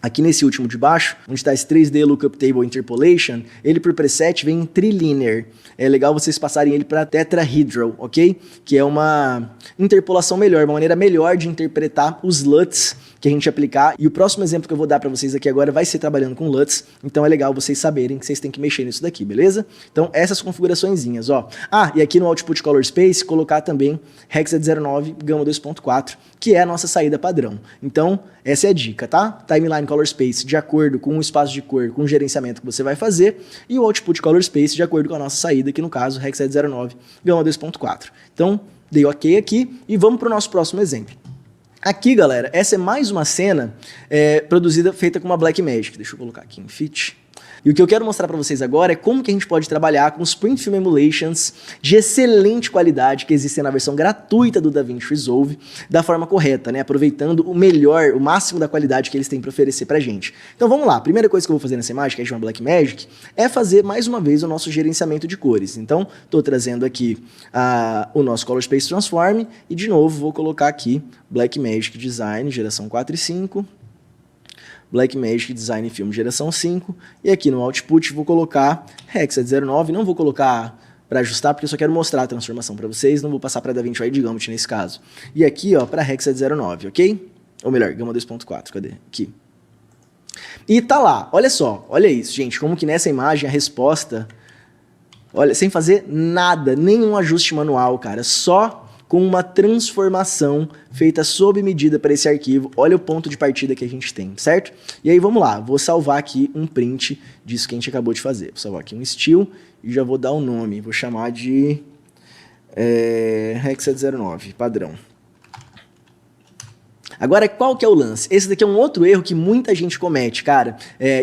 Speaker 14: aqui nesse último de baixo, onde está esse 3D Lookup Table Interpolation, ele por preset vem em Trilinear. É legal vocês passarem ele para Tetrahedral, ok? Que é uma interpolação melhor, uma maneira melhor de interpretar os LUTs que a gente aplicar, e o próximo exemplo que eu vou dar para vocês aqui agora vai ser trabalhando com LUTs, então é legal vocês saberem que vocês têm que mexer nisso daqui, beleza? Então essas configuraçõezinhas, ó. Ah, e aqui no Output Color Space, colocar também Hexad 09 Gamma 2.4, que é a nossa saída padrão. Então, essa é a dica, tá? Timeline Color Space de acordo com o espaço de cor, com o gerenciamento que você vai fazer, e o Output Color Space de acordo com a nossa saída, que no caso, Hexad 09 Gamma 2.4. Então, dei ok aqui, e vamos para o nosso próximo exemplo. Aqui, galera, essa é mais uma cena feita com uma Blackmagic. Deixa eu colocar aqui em Fit. E o que eu quero mostrar para vocês agora é como que a gente pode trabalhar com os Print Film Emulations de excelente qualidade que existem na versão gratuita do DaVinci Resolve da forma correta, né? Aproveitando o melhor, o máximo da qualidade que eles têm para oferecer pra gente. Então vamos lá, a primeira coisa que eu vou fazer nessa imagem, que é de uma Blackmagic, é fazer mais uma vez o nosso gerenciamento de cores. Então, estou trazendo aqui o nosso Color Space Transform e de novo vou colocar aqui Blackmagic Design, geração 4 e 5, Blackmagic Design Film geração 5, e aqui no Output vou colocar Hexad 09, não vou colocar para ajustar, porque eu só quero mostrar a transformação para vocês, não vou passar para DaVinci Wide Gamut nesse caso. E aqui, ó, para Hexad 09, ok? Ou melhor, Gamma 2.4, cadê? Aqui. E tá lá, olha só, olha isso, gente, como que nessa imagem a resposta, olha, sem fazer nada, nenhum ajuste manual, cara, só com uma transformação feita sob medida para esse arquivo. Olha o ponto de partida que a gente tem, certo? E aí vamos lá, vou salvar aqui um print disso que a gente acabou de fazer. Vou salvar aqui um still e já vou dar um nome, vou chamar de Hexad 09, padrão. Agora, qual que é o lance? Esse daqui é um outro erro que muita gente comete, cara,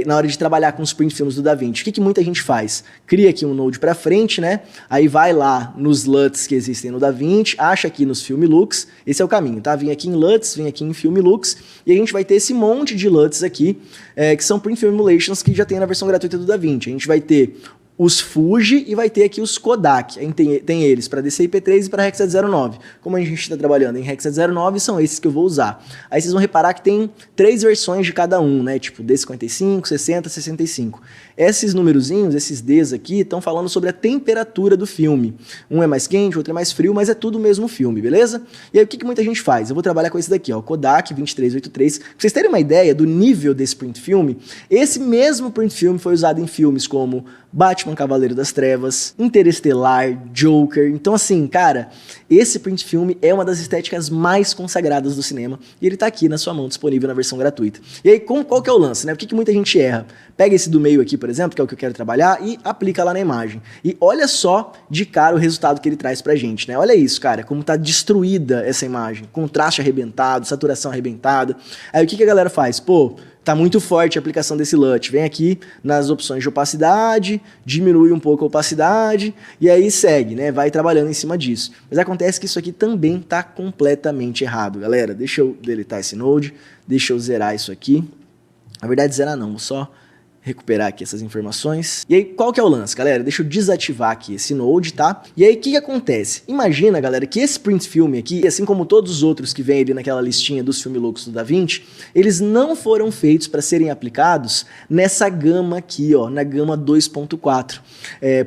Speaker 14: na hora de trabalhar com os print films do DaVinci. O que muita gente faz? Cria aqui um node para frente, né? Aí vai lá nos LUTs que existem no DaVinci, acha aqui nos Film Looks, esse é o caminho, tá? Vem aqui em LUTs, vem aqui em Film Looks, e a gente vai ter esse monte de LUTs aqui, que são print film emulations que já tem na versão gratuita do DaVinci. A gente vai ter os Fuji e vai ter aqui os Kodak. Tem eles para DCI-P3 e para Hexad 09. Como a gente está trabalhando em Hexad 09, são esses que eu vou usar. Aí vocês vão reparar que tem 3 versões de cada um, né? Tipo D55, 60, 65. Esses numerozinhos, esses Ds aqui, estão falando sobre a temperatura do filme. Um é mais quente, outro é mais frio, mas é tudo o mesmo filme, beleza? E aí o que muita gente faz? Eu vou trabalhar com esse daqui, ó, Kodak 2383. Pra vocês terem uma ideia do nível desse print film, esse mesmo print film foi usado em filmes como Batman Cavaleiro das Trevas, Interestelar, Joker. Então assim, cara, esse print film é uma das estéticas mais consagradas do cinema e ele tá aqui na sua mão, disponível na versão gratuita. E aí, qual que é o lance, né? O que muita gente erra? Pega esse do meio aqui, por exemplo, que é o que eu quero trabalhar, e aplica lá na imagem. E olha só de cara o resultado que ele traz pra gente, né? Olha isso, cara, como tá destruída essa imagem. Contraste arrebentado, saturação arrebentada. Aí o que a galera faz? Pô, tá muito forte a aplicação desse LUT. Vem aqui nas opções de opacidade, diminui um pouco a opacidade, e aí segue, né? Vai trabalhando em cima disso. Mas acontece que isso aqui também tá completamente errado, galera. Deixa eu deletar esse node, deixa eu zerar isso aqui. Na verdade, zerar não, vou só recuperar aqui essas informações. E aí, qual que é o lance, galera? Deixa eu desativar aqui esse node, tá? E aí, o que acontece? Imagina, galera, que esse print film aqui, assim como todos os outros que vem ali naquela listinha dos Film Looks do DaVinci, eles não foram feitos para serem aplicados nessa gama aqui, ó, na gama 2.4.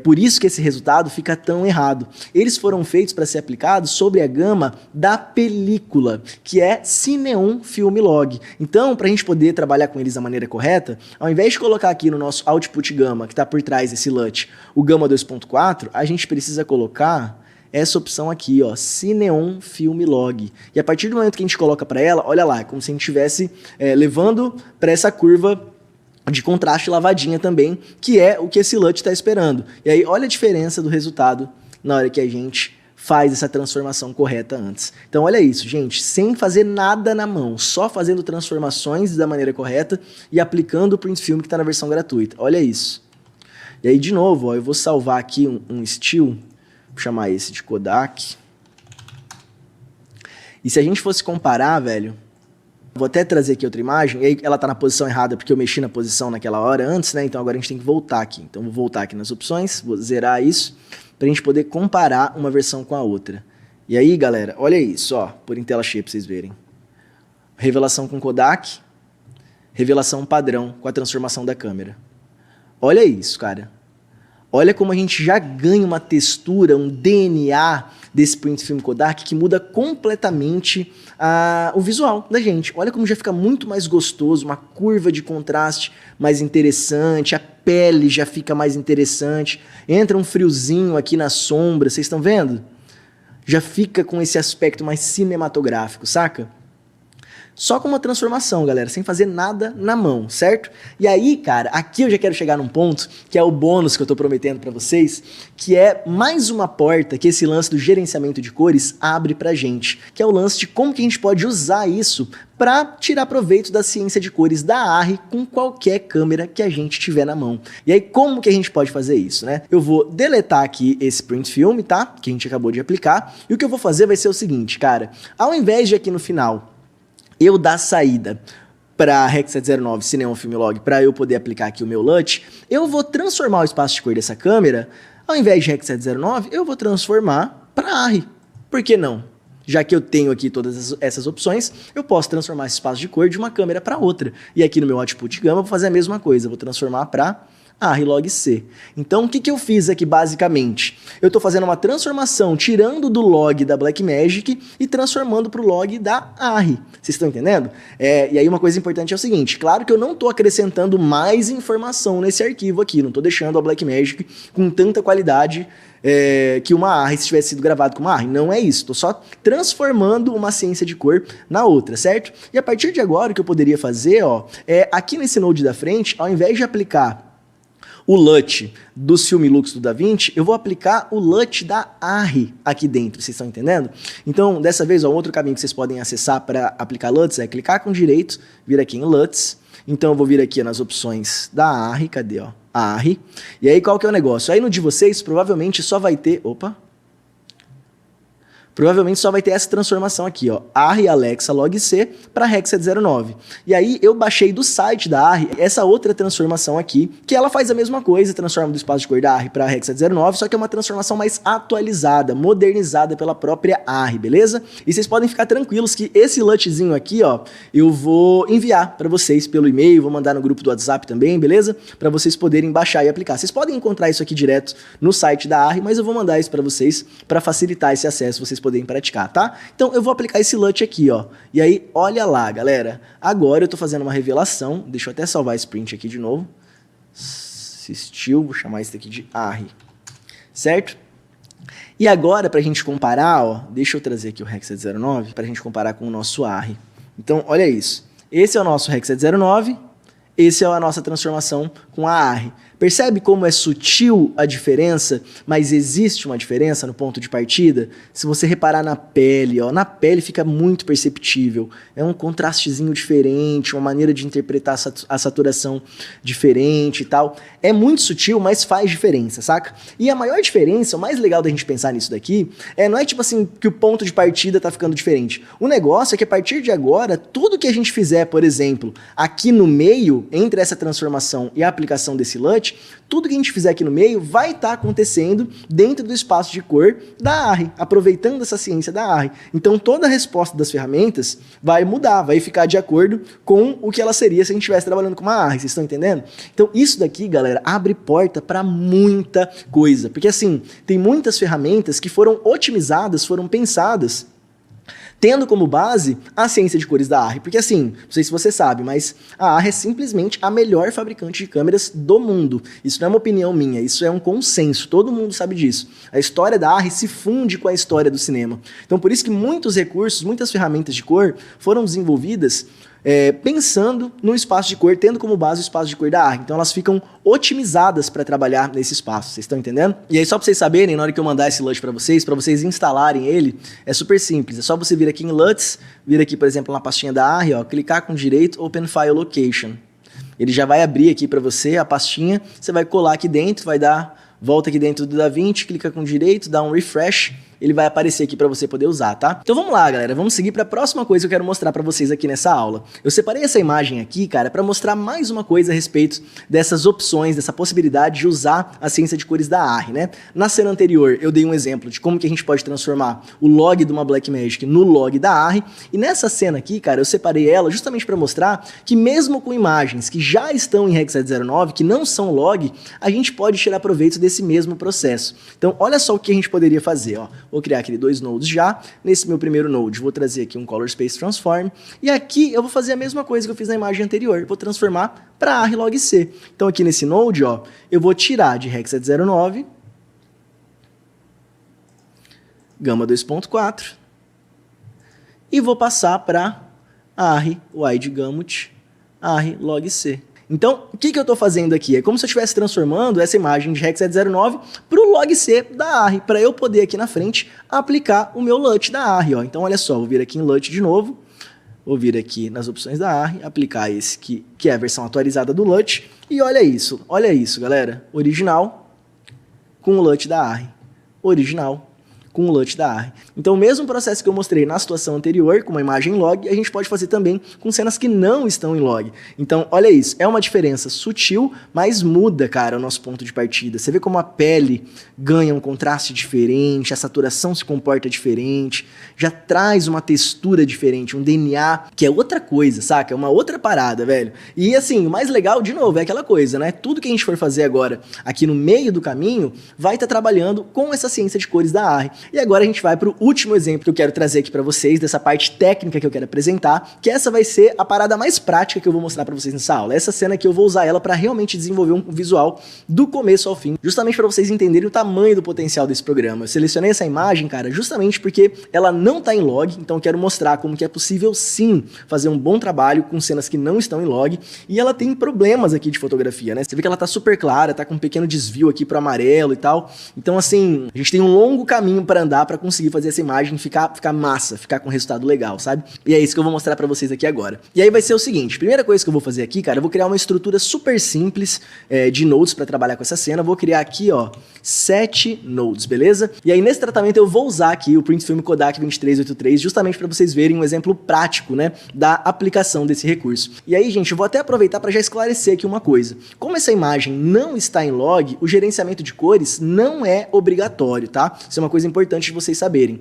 Speaker 14: Por isso que esse resultado fica tão errado. Eles foram feitos para ser aplicados sobre a gama da película, que é Cineon Film Log. Então, para a gente poder trabalhar com eles da maneira correta, ao invés de colocar aqui no nosso output gamma, que está por trás desse LUT, o gamma 2.4, a gente precisa colocar essa opção aqui, ó, Cineon Film Log. E a partir do momento que a gente coloca para ela, olha lá, é como se a gente estivesse levando para essa curva de contraste lavadinha também, que é o que esse LUT está esperando. E aí, olha a diferença do resultado na hora que a gente faz essa transformação correta antes. Então olha isso, gente, sem fazer nada na mão, só fazendo transformações da maneira correta e aplicando o print film que está na versão gratuita. Olha isso. E aí, de novo, ó, eu vou salvar aqui um still, vou chamar esse de Kodak. E se a gente fosse comparar, velho, vou até trazer aqui outra imagem, e aí ela está na posição errada porque eu mexi na posição naquela hora antes, né? Então agora a gente tem que voltar aqui. Então vou voltar aqui nas opções, vou zerar isso, para a gente poder comparar uma versão com a outra. E aí, galera, olha isso, ó, por em tela cheia para vocês verem. Revelação com Kodak, revelação padrão com a transformação da câmera. Olha isso, cara. Olha como a gente já ganha uma textura, um DNA desse print film Kodak que muda completamente o visual da gente. Olha como já fica muito mais gostoso, uma curva de contraste mais interessante, a pele já fica mais interessante, entra um friozinho aqui na sombra, vocês estão vendo? Já fica com esse aspecto mais cinematográfico, saca? Só com uma transformação, galera, sem fazer nada na mão, certo? E aí, cara, aqui eu já quero chegar num ponto, que é o bônus que eu tô prometendo pra vocês, que é mais uma porta que esse lance do gerenciamento de cores abre pra gente, que é o lance de como que a gente pode usar isso para tirar proveito da ciência de cores da ARRI com qualquer câmera que a gente tiver na mão. E aí, como que a gente pode fazer isso, né? Eu vou deletar aqui esse print film, tá? Que a gente acabou de aplicar, e o que eu vou fazer vai ser o seguinte, cara, ao invés de aqui no final eu dar saída para Rec 709 Cinema Film Log para eu poder aplicar aqui o meu LUT, eu vou transformar o espaço de cor dessa câmera, ao invés de Rec 709, eu vou transformar para ARRI. Por que não? Já que eu tenho aqui todas essas opções, eu posso transformar esse espaço de cor de uma câmera para outra. E aqui no meu output gamma eu vou fazer a mesma coisa, eu vou transformar para ARRI log C. Então, o que eu fiz aqui basicamente? Eu estou fazendo uma transformação, tirando do log da Blackmagic e transformando para o log da ARRI. Vocês estão entendendo? E aí uma coisa importante é o seguinte, claro que eu não estou acrescentando mais informação nesse arquivo aqui, não estou deixando a Blackmagic com tanta qualidade que uma ARRI se tivesse sido gravado com uma ARRI. Não é isso, estou só transformando uma ciência de cor na outra, certo? E a partir de agora, o que eu poderia fazer, ó, aqui nesse node da frente, ao invés de aplicar o LUT do Filmilux do DaVinci, eu vou aplicar o LUT da ARRI aqui dentro, vocês estão entendendo? Então, dessa vez, ó, outro caminho que vocês podem acessar para aplicar LUTs é clicar com direito, vir aqui em LUTs, então eu vou vir aqui nas opções da ARRI, cadê, ó? ARRI, e aí qual que é o negócio? Aí no de vocês, provavelmente só vai ter, provavelmente só vai ter essa transformação aqui, ó, ARRI Alexa log C para Rec 709. E aí eu baixei do site da ARRI essa outra transformação aqui, que ela faz a mesma coisa, transforma do espaço de cor da ARRI para Rec 709, só que é uma transformação mais atualizada, modernizada pela própria ARRI, beleza? E vocês podem ficar tranquilos que esse LUTzinho aqui, ó, eu vou enviar para vocês pelo e-mail, vou mandar no grupo do WhatsApp também, beleza? Para vocês poderem baixar e aplicar. Vocês podem encontrar isso aqui direto no site da ARRI, mas eu vou mandar isso para vocês para facilitar esse acesso, vocês poderem praticar, tá? Então eu vou aplicar esse LUT aqui, ó. E aí, olha lá, galera. Agora eu tô fazendo uma revelação. Deixa eu até salvar esse print aqui de novo. Assistiu, vou chamar isso daqui de ARRI. Certo? E agora, pra gente comparar, ó, deixa eu trazer aqui o Rec 709 pra gente comparar com o nosso ARRI. Então, olha isso. Esse é o nosso Rec 709, esse é a nossa transformação com a ARRI. Percebe como é sutil a diferença, mas existe uma diferença no ponto de partida? Se você reparar na pele, ó, na pele fica muito perceptível. É um contrastezinho diferente, uma maneira de interpretar a saturação diferente e tal. É muito sutil, mas faz diferença, saca? E a maior diferença, o mais legal da gente pensar nisso daqui, não é tipo assim que o ponto de partida tá ficando diferente. O negócio é que a partir de agora, tudo que a gente fizer, por exemplo, aqui no meio, entre essa transformação e a aplicação desse LUT, tudo que a gente fizer aqui no meio vai estar acontecendo dentro do espaço de cor da ARRI, aproveitando essa ciência da ARRI. Então toda a resposta das ferramentas vai mudar, vai ficar de acordo com o que ela seria se a gente estivesse trabalhando com uma ARRI, vocês estão entendendo? Então isso daqui, galera, abre porta para muita coisa, porque assim, tem muitas ferramentas que foram otimizadas, foram pensadas tendo como base a ciência de cores da ARRI, porque assim, não sei se você sabe, mas a ARRI é simplesmente a melhor fabricante de câmeras do mundo. Isso não é uma opinião minha, isso é um consenso, todo mundo sabe disso. A história da ARRI se funde com a história do cinema. Então por isso que muitos recursos, muitas ferramentas de cor foram desenvolvidas pensando no espaço de cor, tendo como base o espaço de cor da ARRI. Então elas ficam otimizadas para trabalhar nesse espaço, vocês estão entendendo? E aí só para vocês saberem, na hora que eu mandar esse LUT para vocês instalarem ele, é super simples, é só você vir aqui em LUTs, vir aqui, por exemplo, na pastinha da ARRI, ó, clicar com direito, Open File Location. Ele já vai abrir aqui para você a pastinha, você vai colar aqui dentro, vai dar volta aqui dentro do DaVinci, clica com direito, dá um refresh, ele vai aparecer aqui para você poder usar, tá? Então vamos lá, galera, vamos seguir para a próxima coisa que eu quero mostrar para vocês aqui nessa aula. Eu separei essa imagem aqui, cara, para mostrar mais uma coisa a respeito dessas opções, dessa possibilidade de usar a ciência de cores da ARRI, né? Na cena anterior, eu dei um exemplo de como que a gente pode transformar o log de uma Blackmagic no log da ARRI, e nessa cena aqui, cara, eu separei ela justamente para mostrar que mesmo com imagens que já estão em Rec 709, que não são log, a gente pode tirar proveito desse mesmo processo. Então, olha só o que a gente poderia fazer, ó. vou criar aquele 2 nodes já. Nesse meu primeiro node, vou trazer aqui um Color Space Transform. E aqui eu vou fazer a mesma coisa que eu fiz na imagem anterior. Vou transformar para ARRI log C. Então aqui nesse node, ó, eu vou tirar de Hexad 09, Gamma 2.4 e vou passar para ARRI Wide Gamut, ARRI log C. Então, o que eu estou fazendo aqui? É como se eu estivesse transformando essa imagem de Hexad 09 para o log C da ARRI, para eu poder aqui na frente aplicar o meu LUT da ARRI. Ó. Então, olha só, vou vir aqui em LUT de novo, vou vir aqui nas opções da ARRI, aplicar esse que é a versão atualizada do LUT, e olha isso, galera, original com o LUT da ARRI, original com o LUT da ARRI. Então, o mesmo processo que eu mostrei na situação anterior, com uma imagem em log, a gente pode fazer também com cenas que não estão em log. Então, olha isso, é uma diferença sutil, mas muda, cara, o nosso ponto de partida. Você vê como a pele ganha um contraste diferente, a saturação se comporta diferente, já traz uma textura diferente, um DNA, que é outra coisa, saca? É uma outra parada, velho. E assim, o mais legal, de novo, é aquela coisa, né? Tudo que a gente for fazer agora, aqui no meio do caminho, vai estar trabalhando com essa ciência de cores da ARRI. E agora a gente vai para o último exemplo que eu quero trazer aqui para vocês, dessa parte técnica que eu quero apresentar, que essa vai ser a parada mais prática que eu vou mostrar para vocês nessa aula. Essa cena aqui eu vou usar ela para realmente desenvolver um visual do começo ao fim, justamente para vocês entenderem o tamanho do potencial desse programa. Eu selecionei essa imagem, cara, justamente porque ela não está em log, então eu quero mostrar como que é possível sim fazer um bom trabalho com cenas que não estão em log, e ela tem problemas aqui de fotografia, né? Você vê que ela tá super clara, tá com um pequeno desvio aqui pro amarelo e tal. Então assim, a gente tem um longo caminho para andar para conseguir fazer essa imagem ficar massa, ficar com um resultado legal, sabe? E é isso que eu vou mostrar para vocês aqui agora. E aí vai ser o seguinte, primeira coisa que eu vou fazer aqui, cara, eu vou criar uma estrutura super simples de nodes para trabalhar com essa cena. Eu vou criar aqui, ó, 7 nodes, beleza? E aí nesse tratamento eu vou usar aqui o Print Film Kodak 2383 justamente para vocês verem um exemplo prático, né, da aplicação desse recurso. E aí, gente, eu vou até aproveitar para já esclarecer aqui uma coisa. Como essa imagem não está em log, o gerenciamento de cores não é obrigatório, tá? Isso é uma coisa importante de vocês saberem.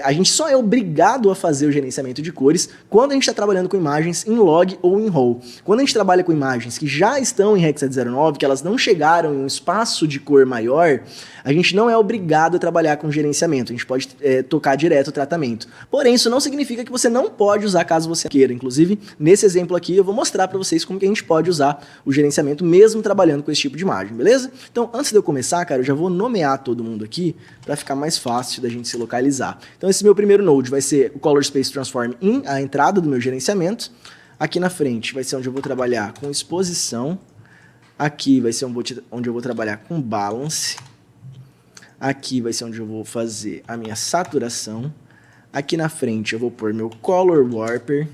Speaker 14: A gente só é obrigado a fazer o gerenciamento de cores quando a gente está trabalhando com imagens em log ou em RAW. Quando a gente trabalha com imagens que já estão em Hexad 09, que elas não chegaram em um espaço de cor maior, a gente não é obrigado a trabalhar com gerenciamento, a gente pode tocar direto o tratamento. Porém, isso não significa que você não pode usar caso você queira. Inclusive, nesse exemplo aqui, eu vou mostrar para vocês como que a gente pode usar o gerenciamento mesmo trabalhando com esse tipo de imagem, beleza? Então, antes de eu começar, cara, eu já vou nomear todo mundo aqui para ficar mais fácil da gente se localizar. Então, esse meu primeiro node vai ser o Color Space Transform in, a entrada do meu gerenciamento. Aqui na frente vai ser onde eu vou trabalhar com exposição. Aqui vai ser onde eu vou trabalhar com balance. Aqui vai ser onde eu vou fazer a minha saturação. Aqui na frente eu vou pôr meu Color Warper.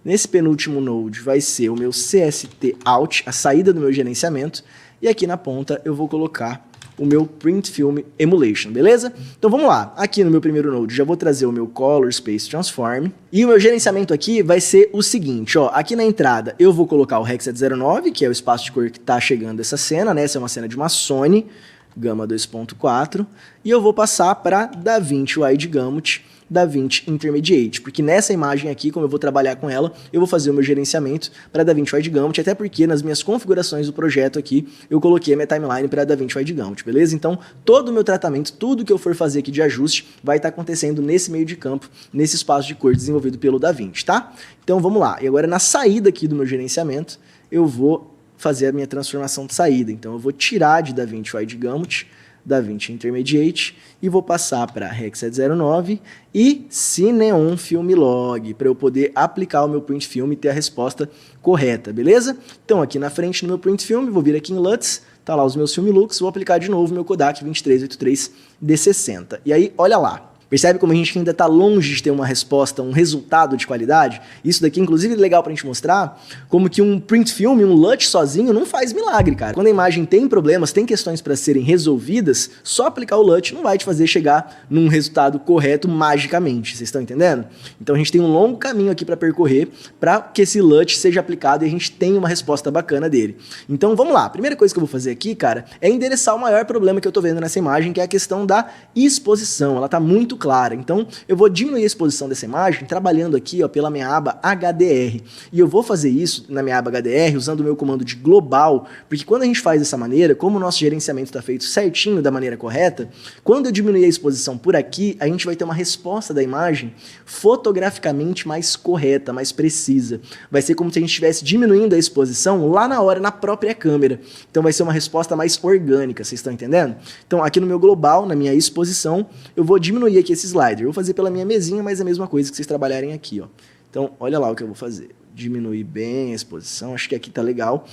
Speaker 14: Nesse penúltimo node vai ser o meu CST Out, a saída do meu gerenciamento. E aqui na ponta eu vou colocar o meu Print Film Emulation, beleza? Então vamos lá, aqui no meu primeiro node já vou trazer o meu Color Space Transform, e o meu gerenciamento aqui vai ser o seguinte, ó, aqui na entrada eu vou colocar o Hexad 09, que é o espaço de cor que tá chegando essa cena, né? Essa é uma cena de uma Sony, Gamma 2.4, e eu vou passar para DaVinci Wide Gamut, DaVinci Intermediate, porque nessa imagem aqui, como eu vou trabalhar com ela, eu vou fazer o meu gerenciamento para DaVinci Wide Gamut, até porque nas minhas configurações do projeto aqui, eu coloquei a minha timeline para DaVinci Wide Gamut, beleza? Então, todo o meu tratamento, tudo que eu for fazer aqui de ajuste, vai estar acontecendo nesse meio de campo, nesse espaço de cor desenvolvido pelo DaVinci, tá? Então, vamos lá. E agora, na saída aqui do meu gerenciamento, eu vou fazer a minha transformação de saída. Então, eu vou tirar de DaVinci Wide Gamut, DaVinci Intermediate, e vou passar para Hexad 09 e Cineon Film Log, para eu poder aplicar o meu Print Film e ter a resposta correta, beleza? Então aqui na frente no meu Print Film, vou vir aqui em LUTs, tá lá os meus Film Looks, vou aplicar de novo o meu Kodak 2383 D60. E aí, olha lá. Percebe como a gente ainda está longe de ter uma resposta, um resultado de qualidade? Isso daqui, inclusive, é legal para a gente mostrar como que um print film, um LUT sozinho, não faz milagre, cara. Quando a imagem tem problemas, tem questões para serem resolvidas, só aplicar o LUT não vai te fazer chegar num resultado correto magicamente. Vocês estão entendendo? Então a gente tem um longo caminho aqui para percorrer para que esse LUT seja aplicado e a gente tenha uma resposta bacana dele. Então vamos lá. A primeira coisa que eu vou fazer aqui, cara, é endereçar o maior problema que eu tô vendo nessa imagem, que é a questão da exposição. Ela tá muito clara. Então, eu vou diminuir a exposição dessa imagem trabalhando aqui, ó, pela minha aba HDR. E eu vou fazer isso na minha aba HDR usando o meu comando de global, porque quando a gente faz dessa maneira, como o nosso gerenciamento está feito certinho, da maneira correta, quando eu diminuir a exposição por aqui, a gente vai ter uma resposta da imagem fotograficamente mais correta, mais precisa. Vai ser como se a gente estivesse diminuindo a exposição lá na hora, na própria câmera. Então vai ser uma resposta mais orgânica, vocês estão entendendo? Então aqui no meu global, na minha exposição, eu vou diminuir aqui esse slider. Eu vou fazer pela minha mesinha, mas é a mesma coisa que vocês trabalharem aqui, ó. Então olha lá o que eu vou fazer. Diminuir bem a exposição, acho que aqui tá legal.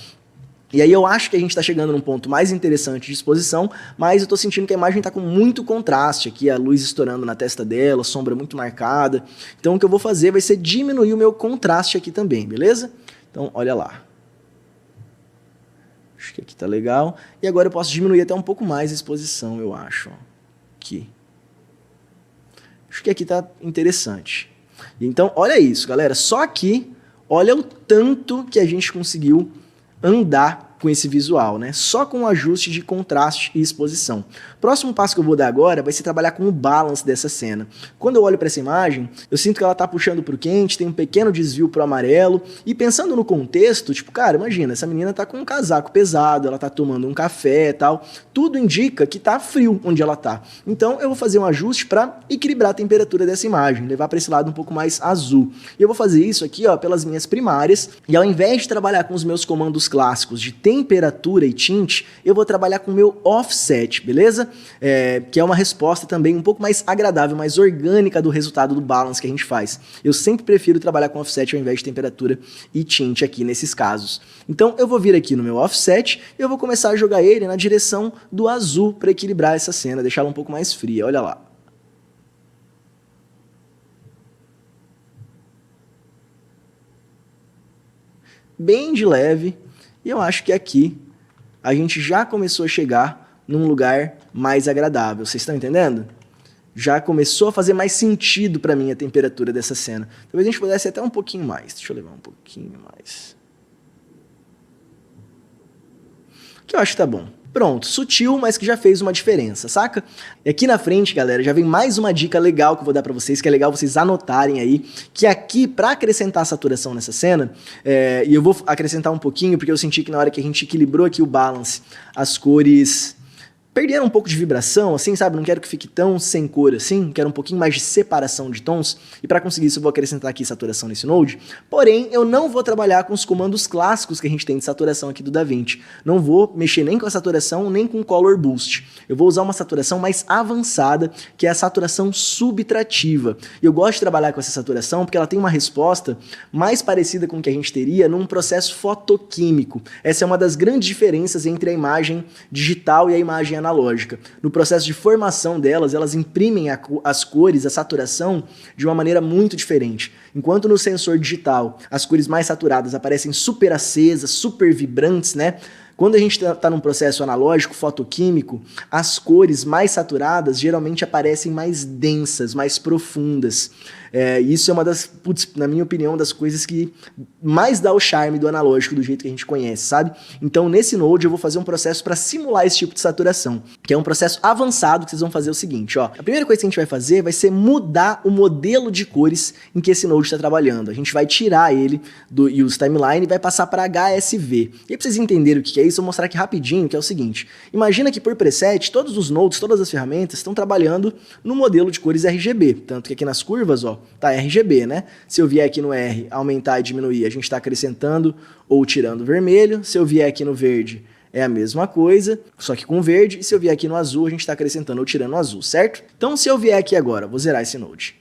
Speaker 14: E aí eu acho que a gente está chegando num ponto mais interessante de exposição, mas eu estou sentindo que a imagem está com muito contraste aqui, a luz estourando na testa dela, sombra muito marcada. Então o que eu vou fazer vai ser diminuir o meu contraste aqui também, beleza? Então olha lá. Acho que aqui tá legal. E agora eu posso diminuir até um pouco mais a exposição, eu acho. Aqui. Acho que aqui tá interessante. Então, olha isso, galera. Só aqui, olha o tanto que a gente conseguiu andar com esse visual, né? Só com o ajuste de contraste e exposição. Próximo passo que eu vou dar agora vai ser trabalhar com o balance dessa cena. Quando eu olho para essa imagem, eu sinto que ela tá puxando pro quente, tem um pequeno desvio pro amarelo, e pensando no contexto, tipo, cara, imagina, essa menina tá com um casaco pesado, ela tá tomando um café e tal, tudo indica que tá frio onde ela tá. Então eu vou fazer um ajuste para equilibrar a temperatura dessa imagem, levar para esse lado um pouco mais azul. E eu vou fazer isso aqui, ó, pelas minhas primárias, e ao invés de trabalhar com os meus comandos clássicos de temperatura e tint, eu vou trabalhar com o meu offset, beleza? Que é uma resposta também um pouco mais agradável, mais orgânica do resultado do balance que a gente faz. Eu sempre prefiro trabalhar com offset ao invés de temperatura e tint aqui nesses casos. Então eu vou vir aqui no meu offset e eu vou começar a jogar ele na direção do azul para equilibrar essa cena, deixá-la um pouco mais fria, olha lá. Bem de leve. E eu acho que aqui a gente já começou a chegar num lugar mais agradável. Vocês estão entendendo? Já começou a fazer mais sentido para mim a temperatura dessa cena. Talvez a gente pudesse até um pouquinho mais. Deixa eu levar um pouquinho mais. Que eu acho que tá bom. Pronto, sutil, mas que já fez uma diferença, saca? E aqui na frente, galera, já vem mais uma dica legal que eu vou dar pra vocês, que é legal vocês anotarem aí, que aqui, pra acrescentar saturação nessa cena, e eu vou acrescentar um pouquinho, porque eu senti que na hora que a gente equilibrou aqui o balance, as cores perderam um pouco de vibração, assim, sabe? Não quero que fique tão sem cor assim, quero um pouquinho mais de separação de tons, e para conseguir isso eu vou acrescentar aqui saturação nesse node, porém eu não vou trabalhar com os comandos clássicos que a gente tem de saturação aqui do DaVinci, não vou mexer nem com a saturação, nem com o Color Boost, eu vou usar uma saturação mais avançada, que é a saturação subtrativa, e eu gosto de trabalhar com essa saturação porque ela tem uma resposta mais parecida com o que a gente teria num processo fotoquímico. Essa é uma das grandes diferenças entre a imagem digital e a imagem analógica. No processo de formação delas, elas imprimem as cores, a saturação, de uma maneira muito diferente. Enquanto no sensor digital, as cores mais saturadas aparecem super acesas, super vibrantes, né? Quando a gente está num processo analógico, fotoquímico, as cores mais saturadas geralmente aparecem mais densas, mais profundas. Isso é uma das, na minha opinião, das coisas que mais dá o charme do analógico do jeito que a gente conhece, sabe? Então, nesse node, eu vou fazer um processo para simular esse tipo de saturação, que é um processo avançado que vocês vão fazer o seguinte, ó. A primeira coisa que a gente vai fazer vai ser mudar o modelo de cores em que esse node está trabalhando. A gente vai tirar ele do Use Timeline e vai passar para HSV. E aí, pra vocês entenderem o que é isso, eu vou mostrar aqui rapidinho, que é o seguinte. Imagina que por preset, todos os nodes, todas as ferramentas estão trabalhando no modelo de cores RGB. Tanto que aqui nas curvas, ó, tá RGB, né? Se eu vier aqui no R, aumentar e diminuir, a gente está acrescentando ou tirando vermelho. Se eu vier aqui no verde, é a mesma coisa, só que com verde. E se eu vier aqui no azul, a gente está acrescentando ou tirando o azul, certo? Então, se eu vier aqui agora, vou zerar esse node,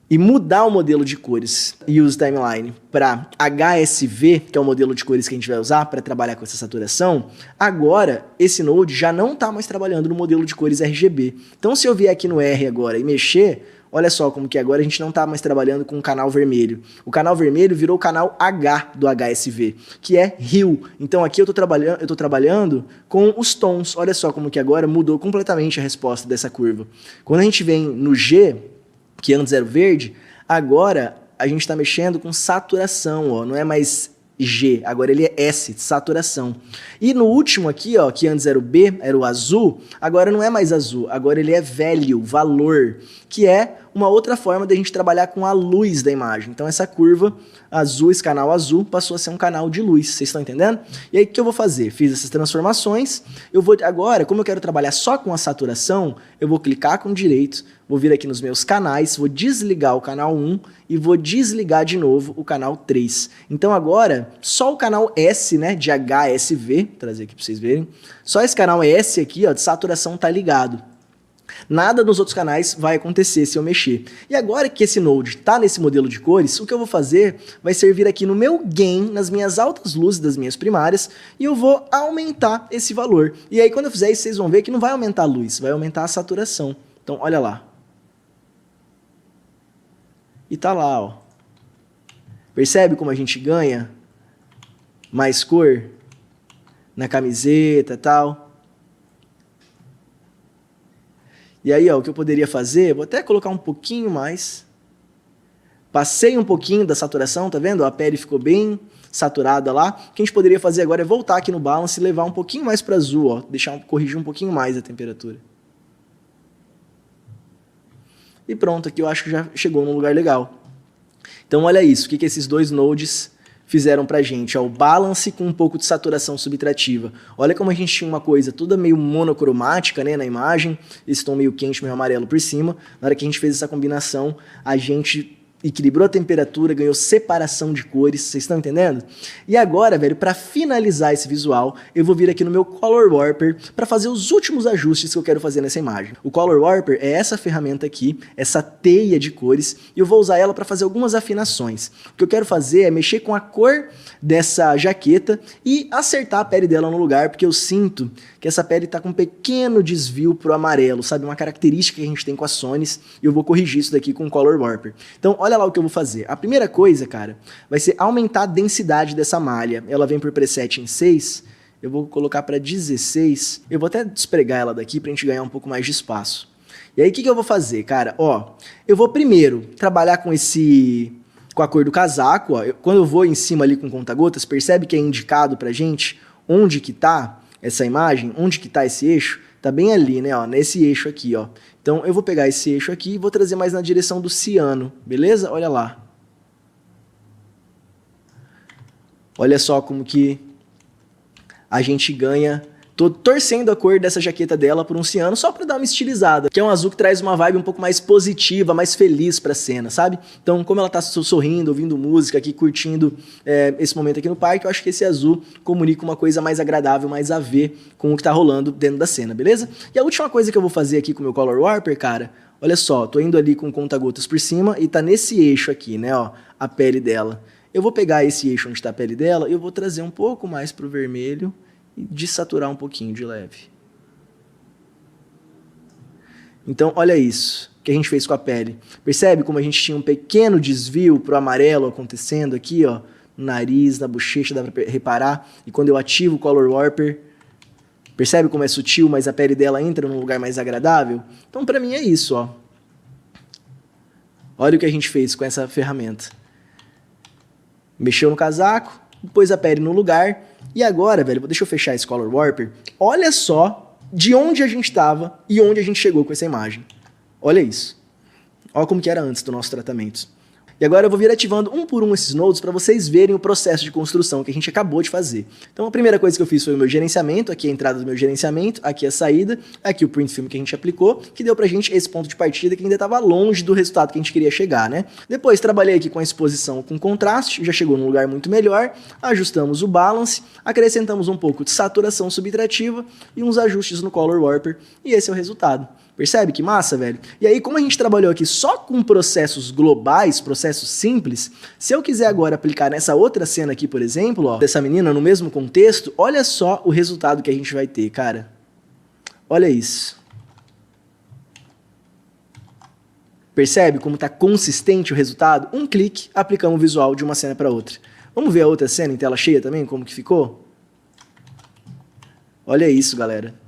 Speaker 14: e mudar o modelo de cores Use Timeline para HSV, que é o modelo de cores que a gente vai usar para trabalhar com essa saturação, agora esse node já não está mais trabalhando no modelo de cores RGB. Então, se eu vier aqui no R agora e mexer, olha só como que agora a gente não está mais trabalhando com o canal vermelho. O canal vermelho virou o canal H do HSV, que é Hue. Então aqui eu estou trabalhando com os tons. Olha só como que agora mudou completamente a resposta dessa curva. Quando a gente vem no G, que antes era o verde, agora a gente está mexendo com saturação, ó, não é mais G, agora ele é S, saturação. E no último aqui, ó, que antes era o B, era o azul, agora não é mais azul, agora ele é value, valor, que é uma outra forma de a gente trabalhar com a luz da imagem. Então essa curva azul, esse canal azul, passou a ser um canal de luz, vocês estão entendendo? E aí o que eu vou fazer? Fiz essas transformações, eu vou agora, como eu quero trabalhar só com a saturação, eu vou clicar com o direito, vou vir aqui nos meus canais, vou desligar o canal 1 e vou desligar de novo o canal 3. Então agora, só o canal S, né, de HSV, vou trazer aqui para vocês verem, só esse canal S aqui, ó, de saturação tá ligado. Nada nos outros canais vai acontecer se eu mexer. E agora que esse node está nesse modelo de cores, o que eu vou fazer vai servir aqui no meu gain, nas minhas altas luzes das minhas primárias, e eu vou aumentar esse valor. E aí quando eu fizer isso, vocês vão ver que não vai aumentar a luz, vai aumentar a saturação. Então olha lá. E tá lá, ó. Percebe como a gente ganha mais cor na camiseta e tal? E aí, ó, o que eu poderia fazer, vou até colocar um pouquinho mais. Passei um pouquinho da saturação, tá vendo? A pele ficou bem saturada lá. O que a gente poderia fazer agora é voltar aqui no balance e levar um pouquinho mais para azul, ó, corrigir um pouquinho mais a temperatura. E pronto, aqui eu acho que já chegou num lugar legal. Então olha isso, o que esses dois nodes fizeram pra gente, ó, o balance com um pouco de saturação subtrativa. Olha como a gente tinha uma coisa toda meio monocromática, né, na imagem, esse tom meio quente, meio amarelo por cima. Na hora que a gente fez essa combinação, a gente equilibrou a temperatura, ganhou separação de cores, vocês estão entendendo? E agora, velho, para finalizar esse visual, eu vou vir aqui no meu Color Warper para fazer os últimos ajustes que eu quero fazer nessa imagem. O Color Warper é essa ferramenta aqui, essa teia de cores, e eu vou usar ela para fazer algumas afinações. O que eu quero fazer é mexer com a cor dessa jaqueta e acertar a pele dela no lugar, porque eu sinto que essa pele está com um pequeno desvio pro amarelo, sabe? Uma característica que a gente tem com a Sonys, e eu vou corrigir isso daqui com o Color Warper. Então, olha lá o que eu vou fazer. A primeira coisa, cara, vai ser aumentar a densidade dessa malha. Ela vem por preset em 6, eu vou colocar para 16. Eu vou até despregar ela daqui pra gente ganhar um pouco mais de espaço. E aí, o que eu vou fazer, cara? Ó, eu vou primeiro trabalhar com a cor do casaco, ó. Quando eu vou em cima ali com conta-gotas, percebe que é indicado pra gente onde que tá essa imagem, onde que tá esse eixo? Tá bem ali, né, ó, nesse eixo aqui, ó. Então eu vou pegar esse eixo aqui e vou trazer mais na direção do ciano, beleza? Olha lá. Olha só como que a gente ganha. Tô torcendo a cor dessa jaqueta dela por um ciano só pra dar uma estilizada, que é um azul que traz uma vibe um pouco mais positiva, mais feliz pra cena, sabe? Então, como ela tá sorrindo, ouvindo música aqui, curtindo esse momento aqui no parque, eu acho que esse azul comunica uma coisa mais agradável, mais a ver com o que tá rolando dentro da cena, beleza? E a última coisa que eu vou fazer aqui com o meu Color Warper, cara, olha só, tô indo ali com conta-gotas por cima e tá nesse eixo aqui, né, ó, a pele dela. Eu vou pegar esse eixo onde tá a pele dela e eu vou trazer um pouco mais pro vermelho e desaturar um pouquinho de leve. Então, olha isso que a gente fez com a pele. Percebe como a gente tinha um pequeno desvio pro amarelo acontecendo aqui, ó, no nariz, na bochecha, dá pra reparar. E quando eu ativo o Color Warper, percebe como é sutil, mas a pele dela entra num lugar mais agradável? Então, pra mim é isso, ó. Olha o que a gente fez com essa ferramenta. Mexeu no casaco, pôs a pele no lugar. E agora, velho, deixa eu fechar esse Color Warper. Olha só de onde a gente estava e onde a gente chegou com essa imagem. Olha isso. Olha como que era antes do nosso tratamento. E agora eu vou vir ativando um por um esses nodes para vocês verem o processo de construção que a gente acabou de fazer. Então a primeira coisa que eu fiz foi o meu gerenciamento, aqui a entrada do meu gerenciamento, aqui a saída, aqui o print film que a gente aplicou, que deu pra gente esse ponto de partida que ainda estava longe do resultado que a gente queria chegar, né? Depois trabalhei aqui com a exposição com contraste, já chegou num lugar muito melhor, ajustamos o balance, acrescentamos um pouco de saturação subtrativa e uns ajustes no Color Warper, e esse é o resultado. Percebe que massa, velho? E aí, como a gente trabalhou aqui só com processos globais, processos simples, se eu quiser agora aplicar nessa outra cena aqui, por exemplo, ó, dessa menina no mesmo contexto, olha só o resultado que a gente vai ter, cara. Olha isso. Percebe como tá consistente o resultado? Um clique, aplicamos o visual de uma cena para outra. Vamos ver a outra cena em tela cheia também, como que ficou? Olha isso, galera.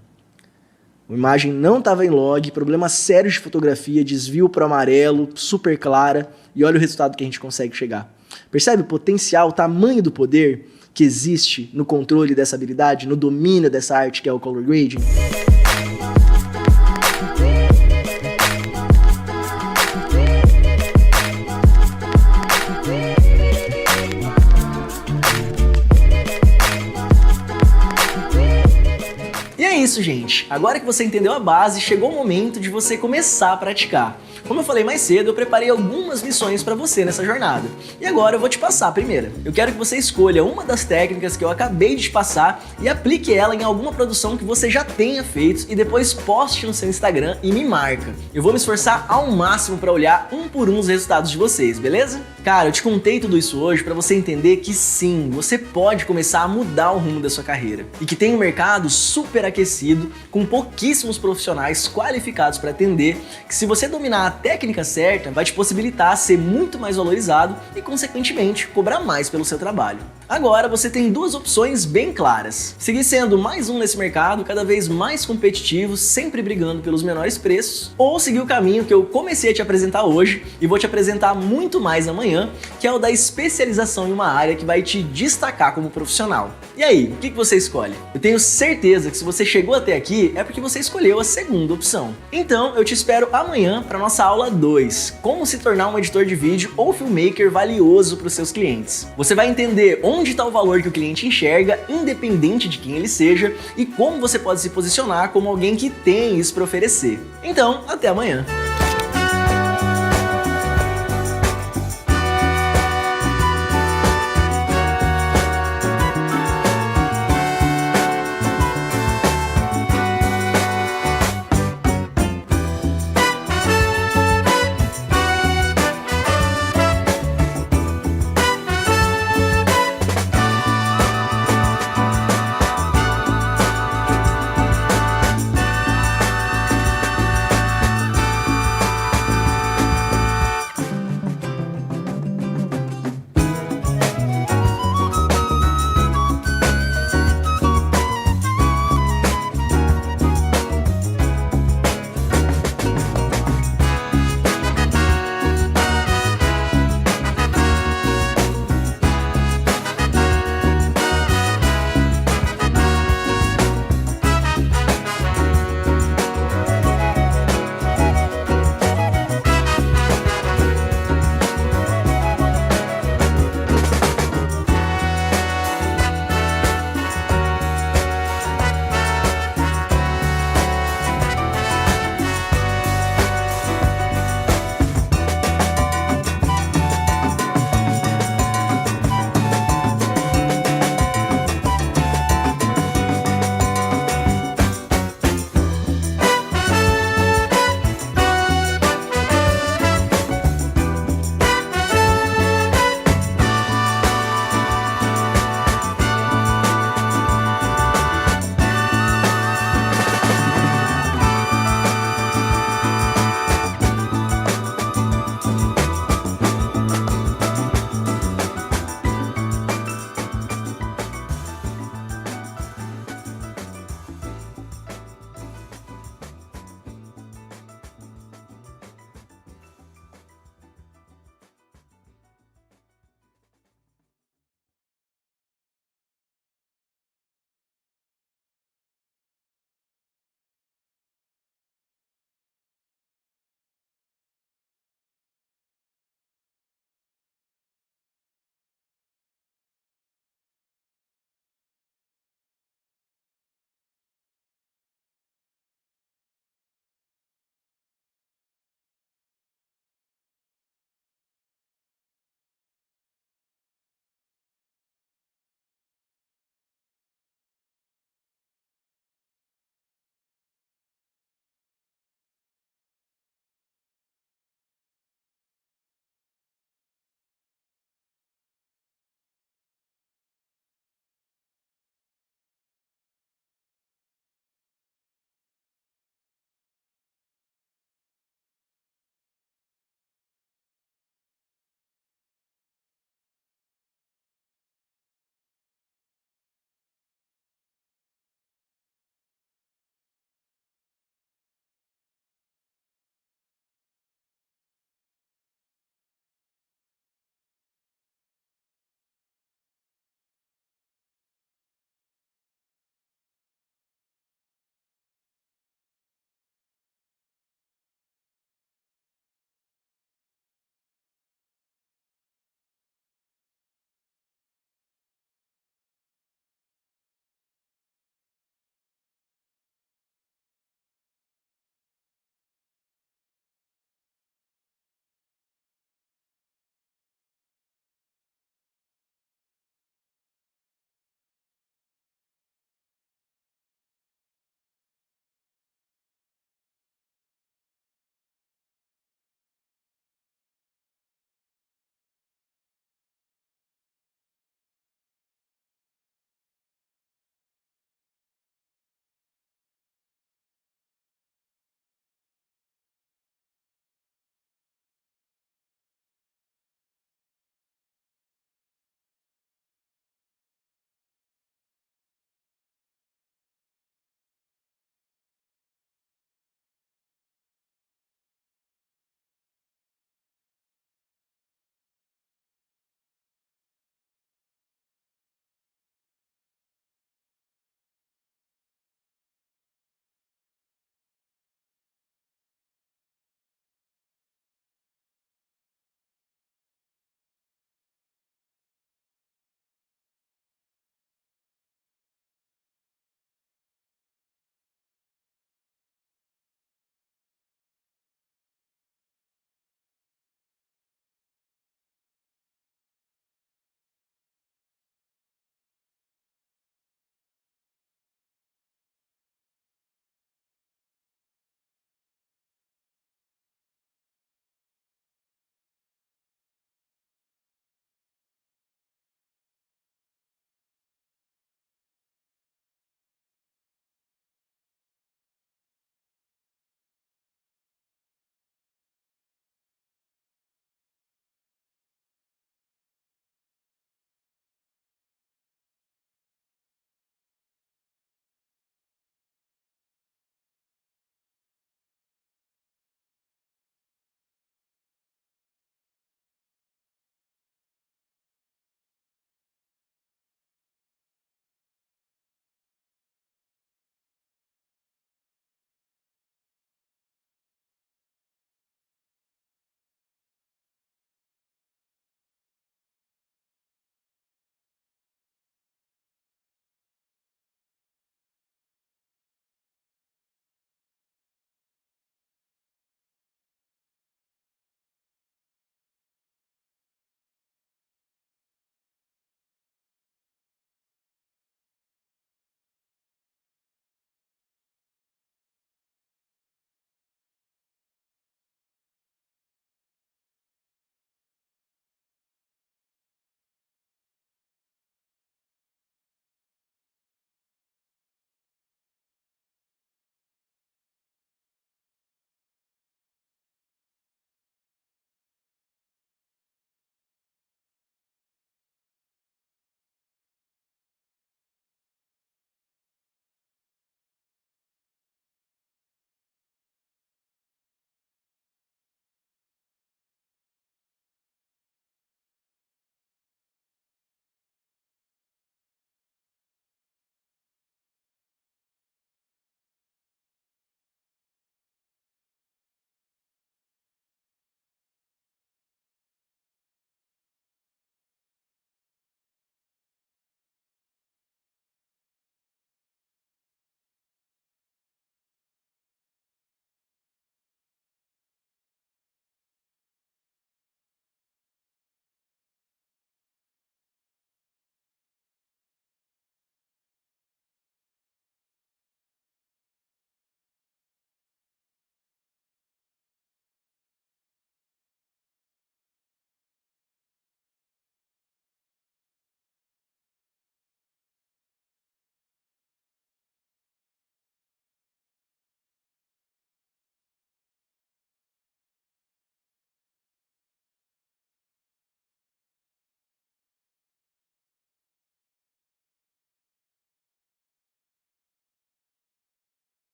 Speaker 14: A imagem não estava em log, problema sério de fotografia, desvio para o amarelo, super clara, e olha o resultado que a gente consegue chegar. Percebe o potencial, o tamanho do poder que existe no controle dessa habilidade, no domínio dessa arte que é o color grading? E é isso, gente. Agora que você entendeu a base, chegou o momento de você começar a praticar. Como eu falei mais cedo, eu preparei algumas missões para você nessa jornada. E agora eu vou te passar a primeira. Eu quero que você escolha uma das técnicas que eu acabei de te passar e aplique ela em alguma produção que você já tenha feito e depois poste no seu Instagram e me marca. Eu vou me esforçar ao máximo para olhar um por um os resultados de vocês, beleza? Cara, eu te contei tudo isso hoje para você entender que sim, você pode começar a mudar o rumo da sua carreira e que tem um mercado super aquecido, com pouquíssimos profissionais qualificados para atender, que se você dominar a técnica certa, vai te possibilitar ser muito mais valorizado e, consequentemente, cobrar mais pelo seu trabalho. Agora você tem duas opções bem claras: seguir sendo mais um nesse mercado, cada vez mais competitivo, sempre brigando pelos menores preços, ou seguir o caminho que eu comecei a te apresentar hoje e vou te apresentar muito mais amanhã, que é o da especialização em uma área que vai te destacar como profissional. E aí, o que você escolhe? Eu tenho certeza que se você chegou até aqui é porque você escolheu a segunda opção. Então eu te espero amanhã para nossa aula 2, como se tornar um editor de vídeo ou filmmaker valioso para os seus clientes. Você vai entender onde está o valor que o cliente enxerga, independente de quem ele seja, e como você pode se posicionar como alguém que tem isso para oferecer. Então, até amanhã!